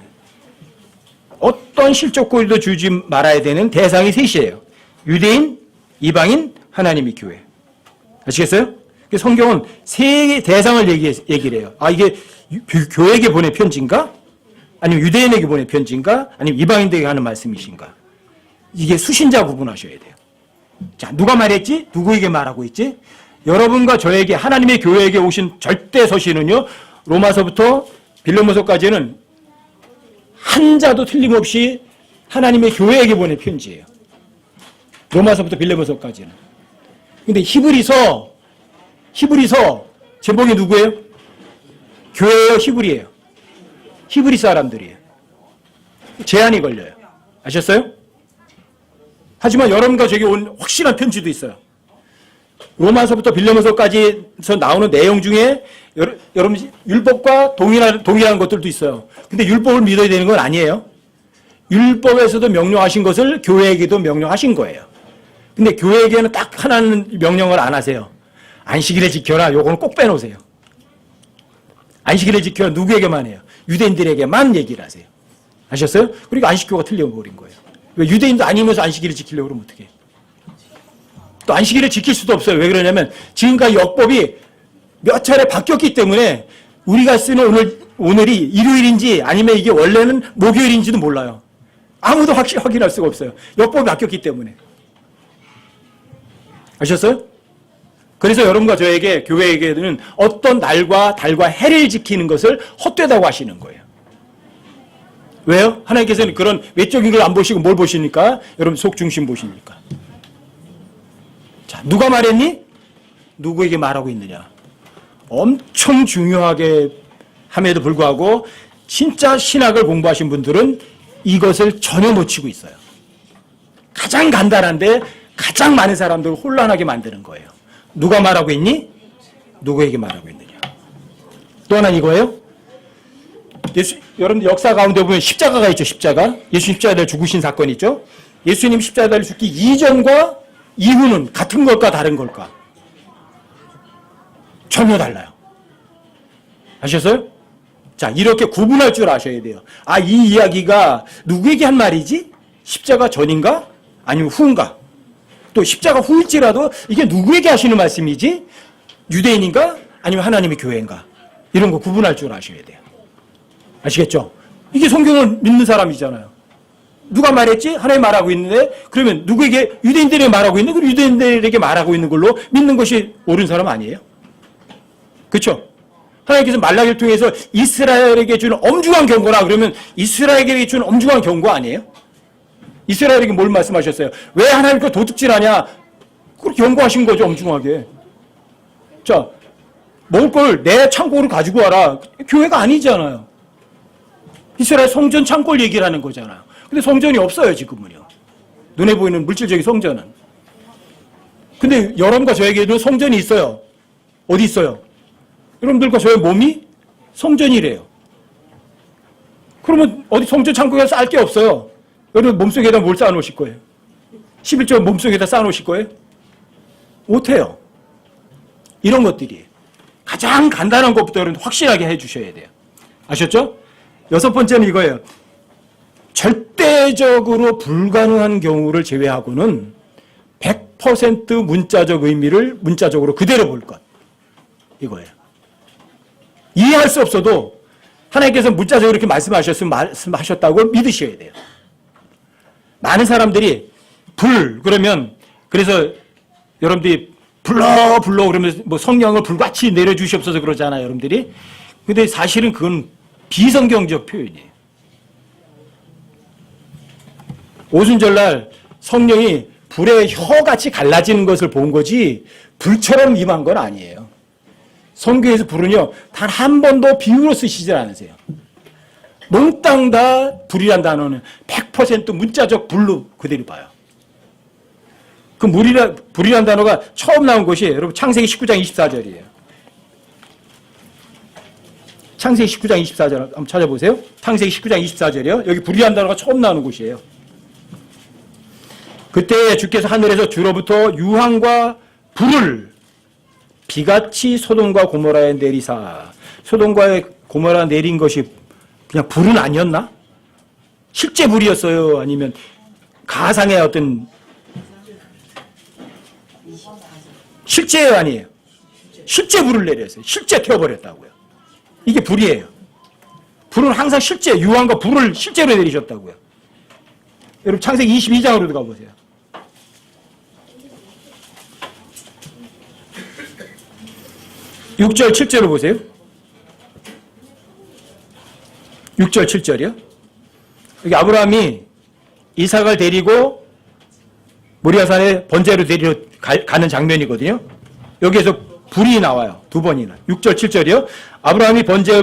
어떤 실족거리도 주지 말아야 되는 대상이 셋이에요. 유대인, 이방인, 하나님의 교회. 아시겠어요? 성경은 세 대상을 얘기를 해요. 아, 이게 교회에게 보낸 편지인가? 아니면 유대인에게 보낸 편지인가? 아니면 이방인들에게 하는 말씀이신가? 이게 수신자 구분하셔야 돼요. 자, 누가 말했지? 누구에게 말하고 있지? 여러분과 저에게 하나님의 교회에게 오신 절대 서신은요, 로마서부터 빌레몬서까지는 한 자도 틀림없이 하나님의 교회에게 보낸 편지예요. 로마서부터 빌레몬서까지는. 근데 히브리서 제목이 누구예요? 교회예요, 히브리예요? 히브리 사람들이에요. 제한이 걸려요. 아셨어요? 하지만 여러분과 저에게 온 확실한 편지도 있어요. 로마서부터 빌레몬서까지서 나오는 내용 중에 여러분 율법과 동일한 것들도 있어요. 근데 율법을 믿어야 되는 건 아니에요. 율법에서도 명령하신 것을 교회에게도 명령하신 거예요. 근데 교회에게는 딱 하나는 명령을 안 하세요. 안식일을 지켜라. 요거는 꼭 빼놓으세요. 안식일을 지켜라. 누구에게만 해요? 유대인들에게만 얘기를 하세요. 아셨어요? 그리고 안식교가 틀려버린 거예요. 왜 유대인도 아니면서 안식일을 지키려고 그러면 어떡해? 또 안식일을 지킬 수도 없어요. 왜 그러냐면 지금까지 율법이 몇 차례 바뀌었기 때문에 우리가 쓰는 오늘이 일요일인지 아니면 이게 원래는 목요일인지도 몰라요. 아무도 확인할 수가 없어요. 율법이 바뀌었기 때문에. 아셨어요? 그래서 여러분과 저에게 교회에게는 어떤 날과 달과 해를 지키는 것을 헛되다고 하시는 거예요. 왜요? 하나님께서는 그런 외적인 걸 안 보시고 뭘 보시니까? 여러분 속 중심 보시니까. 자, 누가 말했니? 누구에게 말하고 있느냐? 엄청 중요하게 함에도 불구하고 진짜 신학을 공부하신 분들은 이것을 전혀 놓치고 있어요. 가장 간단한데 가장 많은 사람들을 혼란하게 만드는 거예요. 누가 말하고 있니? 누구에게 말하고 있느냐? 또 하나 이거예요. 여러분들 역사 가운데 보면 십자가가 있죠. 십자가. 예수님 십자가를 죽으신 사건이 있죠. 예수님 십자가를 죽기 이전과 이후는 같은 걸까 다른 걸까? 전혀 달라요. 아셨어요? 자, 이렇게 구분할 줄 아셔야 돼요. 아, 이 이야기가 누구에게 한 말이지? 십자가 전인가? 아니면 후인가? 또 십자가 후일지라도 이게 누구에게 하시는 말씀이지? 유대인인가? 아니면 하나님의 교회인가? 이런 거 구분할 줄 아셔야 돼요. 아시겠죠? 이게 성경을 믿는 사람이잖아요. 누가 말했지? 하나님 말하고 있는데 그러면 누구에게? 유대인들에게 말하고 있는데 그 유대인들에게 말하고 있는 걸로 믿는 것이 옳은 사람 아니에요? 그렇죠? 하나님께서 말라기를 통해서 이스라엘에게 주는 엄중한 경고라 그러면 이스라엘에게 주는 엄중한 경고 아니에요? 이스라엘에게 뭘 말씀하셨어요? 왜 하나님께 도둑질하냐? 그렇게 경고하신 거죠, 엄중하게. 자, 먹을 걸 내 창고로 가지고 와라. 교회가 아니잖아요. 이스라엘 성전 창고를 얘기를 하는 거잖아요. 근데 성전이 없어요, 지금은요. 눈에 보이는 물질적인 성전은. 근데 여러분과 저에게도 성전이 있어요. 어디 있어요? 여러분들과 저의 몸이 성전이래요. 그러면 어디 성전 창고에 쌓을 게 없어요. 여러분 몸속에다 뭘 쌓아놓으실 거예요? 11조 몸속에다 쌓아놓으실 거예요? 못해요. 이런 것들이 가장 간단한 것부터 여러분 확실하게 해주셔야 돼요. 아셨죠? 여섯 번째는 이거예요. 절대적으로 불가능한 경우를 제외하고는 100% 문자적 의미를 문자적으로 그대로 볼 것. 이거예요. 이해할 수 없어도 하나님께서 문자적으로 이렇게 말씀하셨다고 믿으셔야 돼요. 많은 사람들이 그러면 그래서 여러분들이 불러 그러면 뭐 성령을 불같이 내려주시옵소서 그러잖아요, 여러분들이. 근데 사실은 그건 비성경적 표현이에요. 오순절날 성령이 불의 혀같이 갈라지는 것을 본 거지 불처럼 임한 건 아니에요. 성경에서 불은요, 단 한 번도 비유로 쓰시질 않으세요. 몽땅 다 불이란 단어는 100% 문자적 불로 그대로 봐요. 그 불이란 단어가 처음 나온 것이 여러분 창세기 19장 24절이에요. 창세기 19장 24절 한번 찾아보세요. 창세기 19장 24절이요. 여기 불이란 단어가 처음 나오는 곳이에요. 그때 주께서 하늘에서 주로부터 유황과 불을 비같이 소돔과 고모라에 내리사. 소돔과 고모라 내린 것이 그냥 불은 아니었나? 실제 불이었어요? 아니면 가상의 어떤 실제예요? 아니에요? 실제 불을 내렸어요. 실제 태워버렸다고요. 이게 불이에요. 불은 항상 실제, 유황과 불을 실제로 내리셨다고요. 여러분 창세기 22장으로 들어가 보세요. 6절 7절을 보세요. 6절 7절이요. 여기 아브라함이 이삭을 데리고 모리아산에 번제로 데리러 가는 장면이거든요. 여기에서 불이 나와요. 두 번이나. 6절, 7절이요. 아브라함이 번제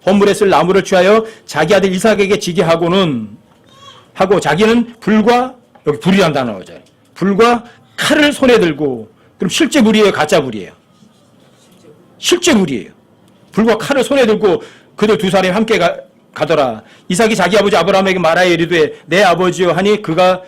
헌물에 쓸 나무를 취하여 자기 아들 이삭에게 지게 하고 자기는 불과, 여기 불이란 단어 나오잖아요. 불과 칼을 손에 들고, 그럼 실제 불이에요? 가짜 불이에요? 실제 불이에요. 불과 칼을 손에 들고 그들 두 사람이 함께 가더라. 이삭이 자기 아버지 아브라함에게 말하여 이르되 내 아버지여 하니 그가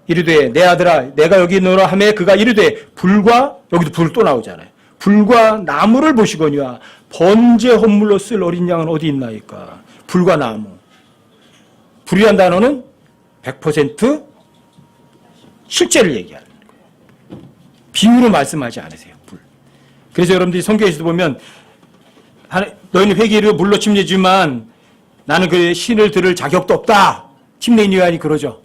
이르되 내 아들아 내가 여기 있노라 하매 그가 이르되 불과, 여기도 불 또 나오잖아요. 불과 나무를 보시거니와 번제 헌물로 쓸 어린 양은 어디 있나이까. 불과 나무. 불이란 단어는 100% 실제를 얘기하는 거예요. 비유로 말씀하지 않으세요. 불. 그래서 여러분들이 성경에서도 보면 너희는 회개로 물로 침례지만 나는 그 신을 들을 자격도 없다. 침례인 요한이 그러죠.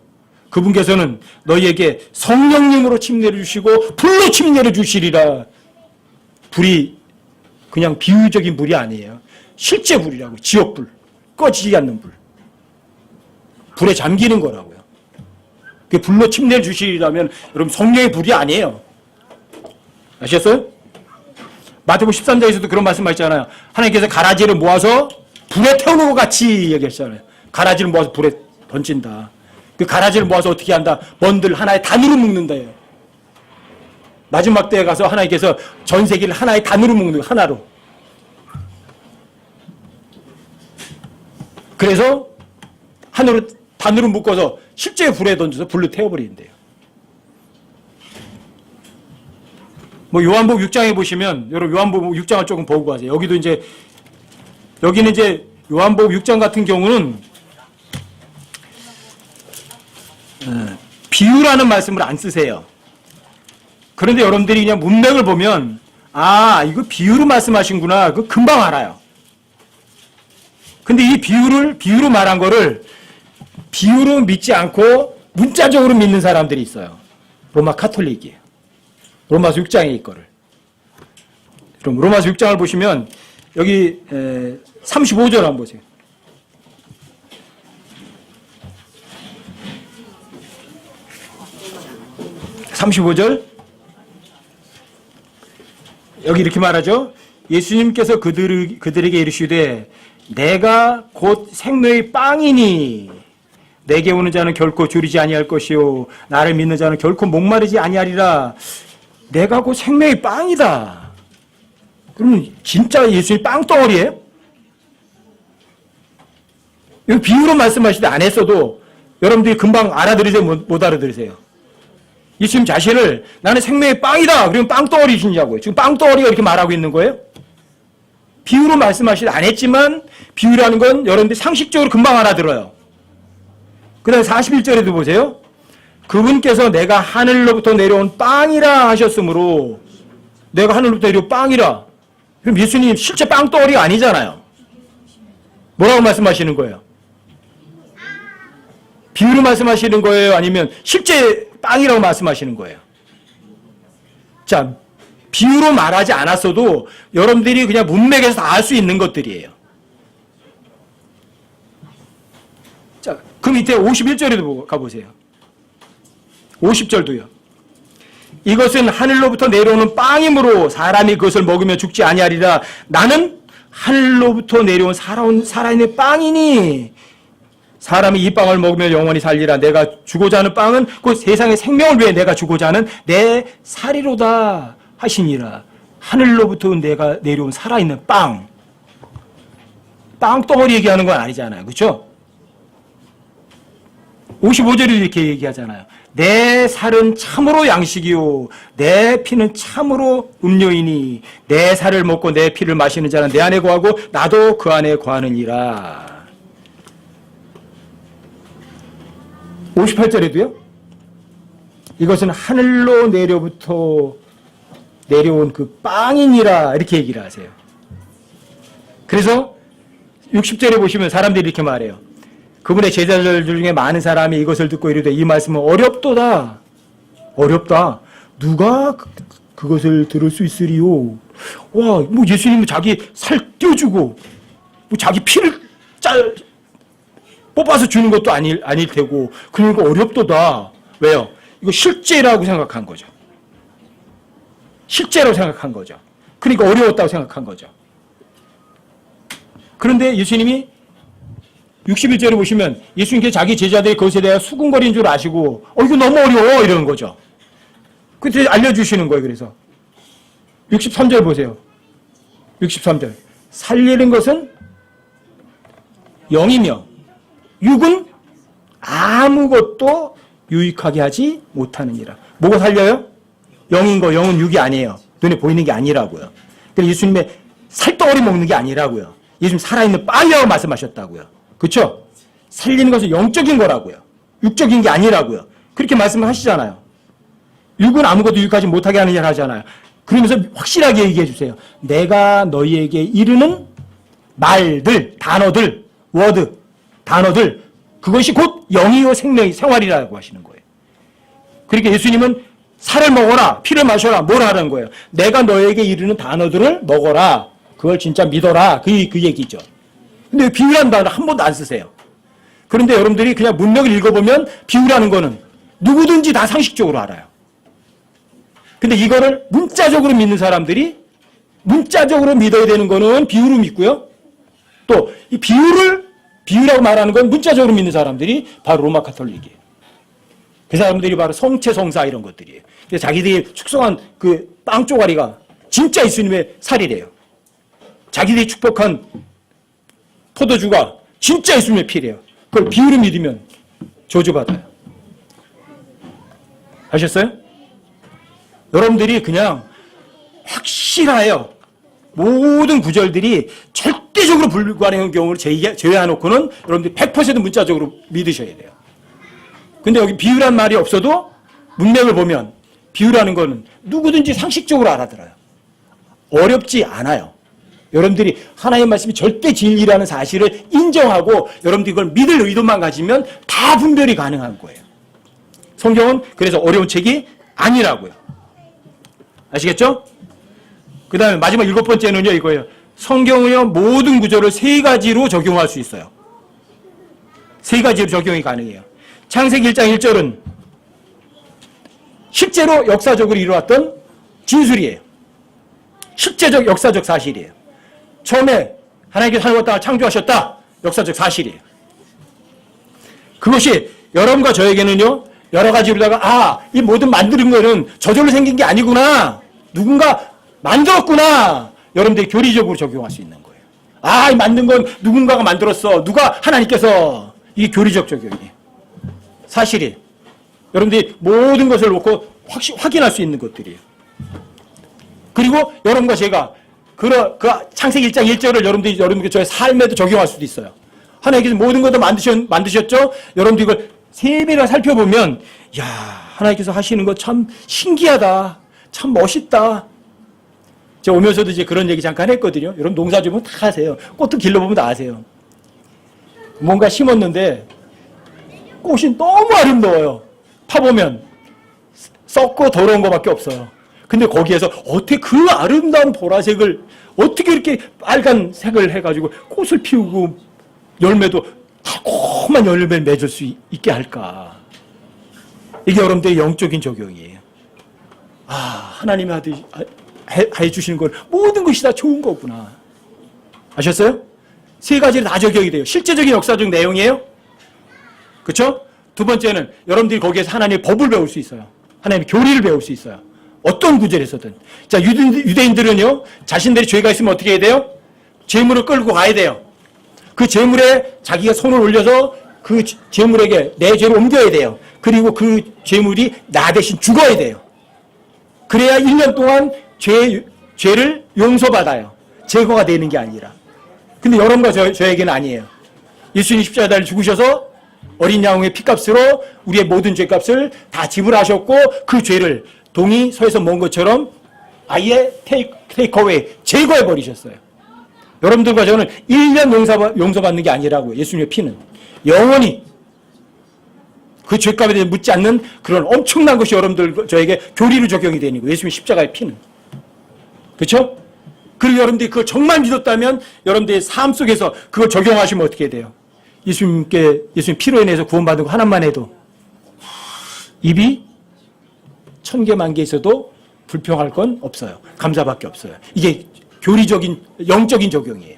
그분께서는 너희에게 성령님으로 침례를 주시고 불로 침례를 주시리라. 불이 그냥 비유적인 불이 아니에요. 실제 불이라고. 지옥불. 꺼지지 않는 불. 불에 잠기는 거라고요. 그 불로 침례를 주시리라면 여러분 성령의 불이 아니에요. 아셨어요? 마태복음 13장에서도 그런 말씀하셨잖아요. 하나님께서 가라지를 모아서 불에 태우는 것 같이 얘기했잖아요. 가라지를 모아서 불에 던진다. 그 가라지를 모아서 어떻게 한다? 먼들 하나의 단으로 묶는다예요. 마지막 때에 가서 하나님께서 전 세계를 하나의 단으로 묶는 거예요. 하나로. 그래서 단으로 묶어서 실제 불에 던져서 불로 태워버리는데요. 뭐 요한복음 6장에 보시면 여러분 요한복음 6장을 조금 보고 가세요. 여기는 이제 요한복음 6장 같은 경우는 비유라는 말씀을 안 쓰세요. 그런데 여러분들이 그냥 문맥을 보면 이거 비유로 말씀하신구나. 그거 금방 알아요. 근데 이 비유로 말한 거를 비유로 믿지 않고 문자적으로 믿는 사람들이 있어요. 로마 카톨릭이에요. 로마서 6장에 있거를. 그럼 로마서 6장을 보시면 여기 35절 한번 보세요. (35절) 여기 이렇게 말하죠. 예수님께서 그들에게 이르시되 내가 곧 생명의 빵이니 내게 오는 자는 결코 줄이지 아니할 것이요 나를 믿는 자는 결코 목마르지 아니하리라. 내가 곧 생명의 빵이다. 그러면 진짜 예수님 빵덩어리예요? 이거 비유로 말씀하시되 안 했어도 여러분들이 금방 알아들으세요? 못 알아들으세요? 예수님 자신을 나는 생명의 빵이다. 그러면 빵덩어리시냐고요. 지금 빵덩어리가 이렇게 말하고 있는 거예요? 비유로 말씀하시지 안 했지만 비유라는 건 여러분들이 상식적으로 금방 알아들어요. 그 다음에 41절에도 보세요. 그분께서 내가 하늘로부터 내려온 빵이라 하셨으므로 내가 하늘로부터 내려온 빵이라. 그럼 예수님 실제 빵덩어리가 아니잖아요. 뭐라고 말씀하시는 거예요? 비유로 말씀하시는 거예요? 아니면 실제 빵이라고 말씀하시는 거예요? 자, 비유로 말하지 않았어도 여러분들이 그냥 문맥에서 다 알 수 있는 것들이에요. 자, 그럼 이때 51절에도 가보세요. 50절도요. 이것은 하늘로부터 내려오는 빵이므로 사람이 그것을 먹으면 죽지 아니하리라. 나는 하늘로부터 내려온 살아있는 빵이니 사람이 이 빵을 먹으면 영원히 살리라. 내가 주고자 하는 빵은 그 세상의 생명을 위해 내가 주고자 하는 내 살이로다 하시니라. 하늘로부터 내가 내려온 살아있는 빵. 빵덩어리 얘기하는 건 아니잖아요. 그렇죠? 55절에 이렇게 얘기하잖아요. 내 살은 참으로 양식이요 내 피는 참으로 음료이니 내 살을 먹고 내 피를 마시는 자는 내 안에 거하고 나도 그 안에 거하느니라. 58절에도요. 이것은 하늘로 내려온 그 빵이니라 이렇게 얘기를 하세요. 그래서 60절에 보시면 사람들이 이렇게 말해요. 그분의 제자들 중에 많은 사람이 이것을 듣고 이르되 이 말씀은 어렵도다. 어렵다. 누가 그것을 들을 수 있으리요. 와, 뭐 예수님은 자기 살 띄워주고 뭐 자기 피를 뽑아서 주는 것도 아닐 테고. 그러니까 어렵도다. 왜요? 이거 실제라고 생각한 거죠. 실제라고 생각한 거죠. 그러니까 어려웠다고 생각한 거죠. 그런데 예수님이 61절에 보시면 예수님께서 자기 제자들이 그것에 대해 수군거리는 줄 아시고 이거 너무 어려워 이러는 거죠. 그때 알려주시는 거예요. 그래서 63절 보세요. 63절 살리는 것은 영이며 육은 아무것도 유익하게 하지 못하느니라. 뭐가 살려요? 영인 거. 영은 육이 아니에요. 눈에 보이는 게 아니라고요. 그래서 예수님의 살덩어리 먹는 게 아니라고요. 예수님 살아있는 빵이라고 말씀하셨다고요. 그렇죠? 살리는 것은 영적인 거라고요. 육적인 게 아니라고요. 그렇게 말씀을 하시잖아요. 육은 아무것도 유익하지 못하게 하느냐 하잖아요. 그러면서 확실하게 얘기해 주세요. 내가 너희에게 이르는 말들, 단어들, 워드, 단어들, 그것이 곧 영이요 생명이 생활이라고 하시는 거예요. 그러니까 예수님은 살을 먹어라, 피를 마셔라, 뭘 하라는 거예요. 내가 너에게 이르는 단어들을 먹어라. 그걸 진짜 믿어라. 그 얘기죠. 근데 비유라는 단어 한 번도 안 쓰세요. 그런데 여러분들이 그냥 문맥을 읽어보면 비유라는 거는 누구든지 다 상식적으로 알아요. 근데 이거를 문자적으로 믿는 사람들이 문자적으로 믿어야 되는 거는 비유로 믿고요. 또 이 비유라고 말하는 건 문자적으로 믿는 사람들이 바로 로마 카톨릭이에요. 그 사람들이 바로 성체, 성사 이런 것들이에요. 근데 자기들이 축성한 그 빵 쪼가리가 진짜 예수님의 살이래요. 자기들이 축복한 포도주가 진짜 예수님의 피래요. 그걸 비유로 믿으면 저주받아요. 아셨어요? 여러분들이 그냥 확실해요. 모든 구절들이 절대적으로 불가능한 경우를 제외해놓고는 여러분들이 100% 문자적으로 믿으셔야 돼요. 근데 여기 비유란 말이 없어도 문맥을 보면 비유라는 거는 누구든지 상식적으로 알아들어요. 어렵지 않아요. 여러분들이 하나님의 말씀이 절대 진리라는 사실을 인정하고 여러분들이 그걸 믿을 의도만 가지면 다 분별이 가능한 거예요. 성경은 그래서 어려운 책이 아니라고요. 아시겠죠? 그 다음에 마지막 7번째는요 이거예요. 성경의 모든 구절을 3가지로 적용할 수 있어요. 3가지로 적용이 가능해요. 창세기 1장 1절은 실제로 역사적으로 이루어졌던 진술이에요. 실제적 역사적 사실이에요. 처음에 하나님께서 하늘과 땅을 창조하셨다. 역사적 사실이에요. 그것이 여러분과 저에게는요 여러 가지로다가 이 모든 만드는 거는 저절로 생긴 게 아니구나. 누군가 만들었구나. 여러분들이 교리적으로 적용할 수 있는 거예요. 이 만든 건 누군가가 만들었어. 누가? 하나님께서. 이게 교리적 적용이에요. 사실이. 여러분들이 모든 것을 놓고 확인할 수 있는 것들이에요. 그리고 여러분과 제가 그 창세기 1장 1절을 여러분들이 저의 삶에도 적용할 수도 있어요. 하나님께서 모든 것을 만드셨죠? 여러분들이 이걸 세밀하게 살펴보면 하나님께서 하시는 거 참 신기하다. 참 멋있다. 제가 오면서도 이제 그런 얘기 잠깐 했거든요. 여러분 농사 지으면 다 아세요. 꽃도 길러보면 다 아세요. 뭔가 심었는데 꽃이 너무 아름다워요. 파보면 썩고 더러운 것밖에 없어요. 근데 거기에서 어떻게 그 아름다운 보라색을 어떻게 이렇게 빨간색을 해가지고 꽃을 피우고 열매도 달콤한 열매를 맺을 수 있게 할까. 이게 여러분들의 영적인 적용이에요. 하나님이 해주시는 건 모든 것이 다 좋은 거구나. 아셨어요? 3가지를 다 적용이 돼요. 실제적인 역사적 내용이에요. 그렇죠? 두 번째는 여러분들이 거기에서 하나님의 법을 배울 수 있어요. 하나님의 교리를 배울 수 있어요. 어떤 구절에서든. 자, 유대인들은요, 자신들이 죄가 있으면 어떻게 해야 돼요? 재물을 끌고 가야 돼요. 그 재물에 자기가 손을 올려서 그 재물에게 내 죄를 옮겨야 돼요. 그리고 그 재물이 나 대신 죽어야 돼요. 그래야 1년 동안 죄를 용서받아요. 제거가 되는 게 아니라. 근데 여러분과 저에게는 아니에요. 예수님 십자가에 죽으셔서 어린 양의 피값으로 우리의 모든 죄값을 다 지불하셨고 그 죄를 동이 서에서 먼 것처럼 아예 테이크 어웨이, 제거해 버리셨어요. 여러분들과 저는 1년 용서받는 게 아니라고요. 예수님의 피는 영원히 그 죄값에 대해 묻지 않는 그런 엄청난 것이 여러분들 저에게 교리로 적용이 되는 거예요. 예수님의 십자가의 피는. 그렇죠? 그리고 여러분들이 그걸 정말 믿었다면 여러분들의 삶 속에서 그걸 적용하시면 어떻게 돼요? 예수님 피로 인해서 구원받은 거 하나만 해도 입이 1000개, 10,000개 있어도 불평할 건 없어요. 감사밖에 없어요. 이게 교리적인, 영적인 적용이에요.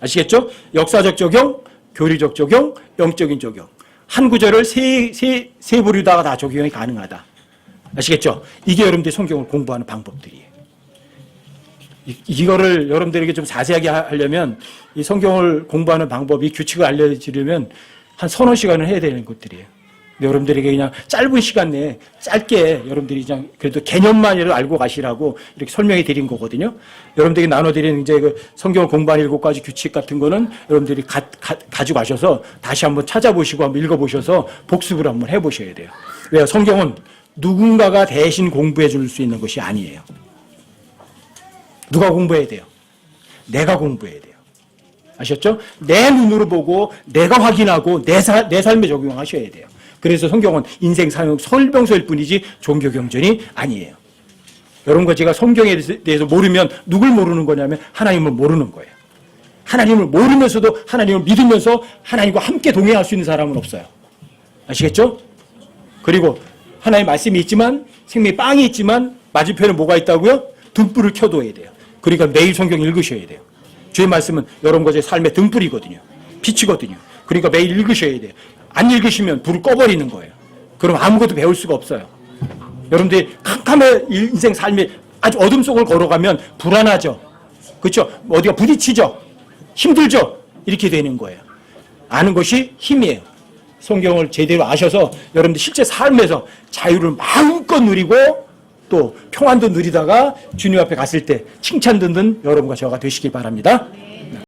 아시겠죠? 역사적 적용, 교리적 적용, 영적인 적용. 한 구절을 세 부류다가 다 적용이 가능하다. 아시겠죠? 이게 여러분들이 성경을 공부하는 방법들이에요. 이거를 여러분들에게 좀 자세하게 하려면 이 성경을 공부하는 방법이 규칙을 알려주려면 한 서너 시간을 해야 되는 것들이에요. 근데 여러분들에게 그냥 짧은 시간 내에 짧게 여러분들이 그냥 그래도 개념만이라도 알고 가시라고 이렇게 설명해 드린 거거든요. 여러분들에게 나눠드리는 이제 그 성경을 공부하는 7가지 규칙 같은 거는 여러분들이 가지고 가셔서 다시 한번 찾아보시고 한번 읽어보셔서 복습을 한번 해보셔야 돼요. 왜요? 성경은 누군가가 대신 공부해 줄 수 있는 것이 아니에요. 누가 공부해야 돼요? 내가 공부해야 돼요. 아셨죠? 내 눈으로 보고 내가 확인하고 내 삶에 적용하셔야 돼요. 그래서 성경은 인생 사용 설명서일 뿐이지 종교 경전이 아니에요. 여러분 거 제가 성경에 대해서 모르면 누굴 모르는 거냐면 하나님을 모르는 거예요. 하나님을 모르면서도 하나님을 믿으면서 하나님과 함께 동행할 수 있는 사람은 없어요. 아시겠죠? 그리고 하나님의 말씀이 있지만 생명의 빵이 있지만 맞은편에 뭐가 있다고요? 등불을 켜둬야 돼요. 그러니까 매일 성경 읽으셔야 돼요. 주의 말씀은 여러분의 삶의 등불이거든요. 빛이거든요. 그러니까 매일 읽으셔야 돼요. 안 읽으시면 불을 꺼버리는 거예요. 그럼 아무것도 배울 수가 없어요. 여러분들이 캄캄한 인생 삶이 아주 어둠 속을 걸어가면 불안하죠. 그렇죠? 어디가 부딪히죠. 힘들죠. 이렇게 되는 거예요. 아는 것이 힘이에요. 성경을 제대로 아셔서 여러분들 실제 삶에서 자유를 마음껏 누리고 또 평안도 누리다가 주님 앞에 갔을 때 칭찬 듣는 여러분과 저가 되시길 바랍니다.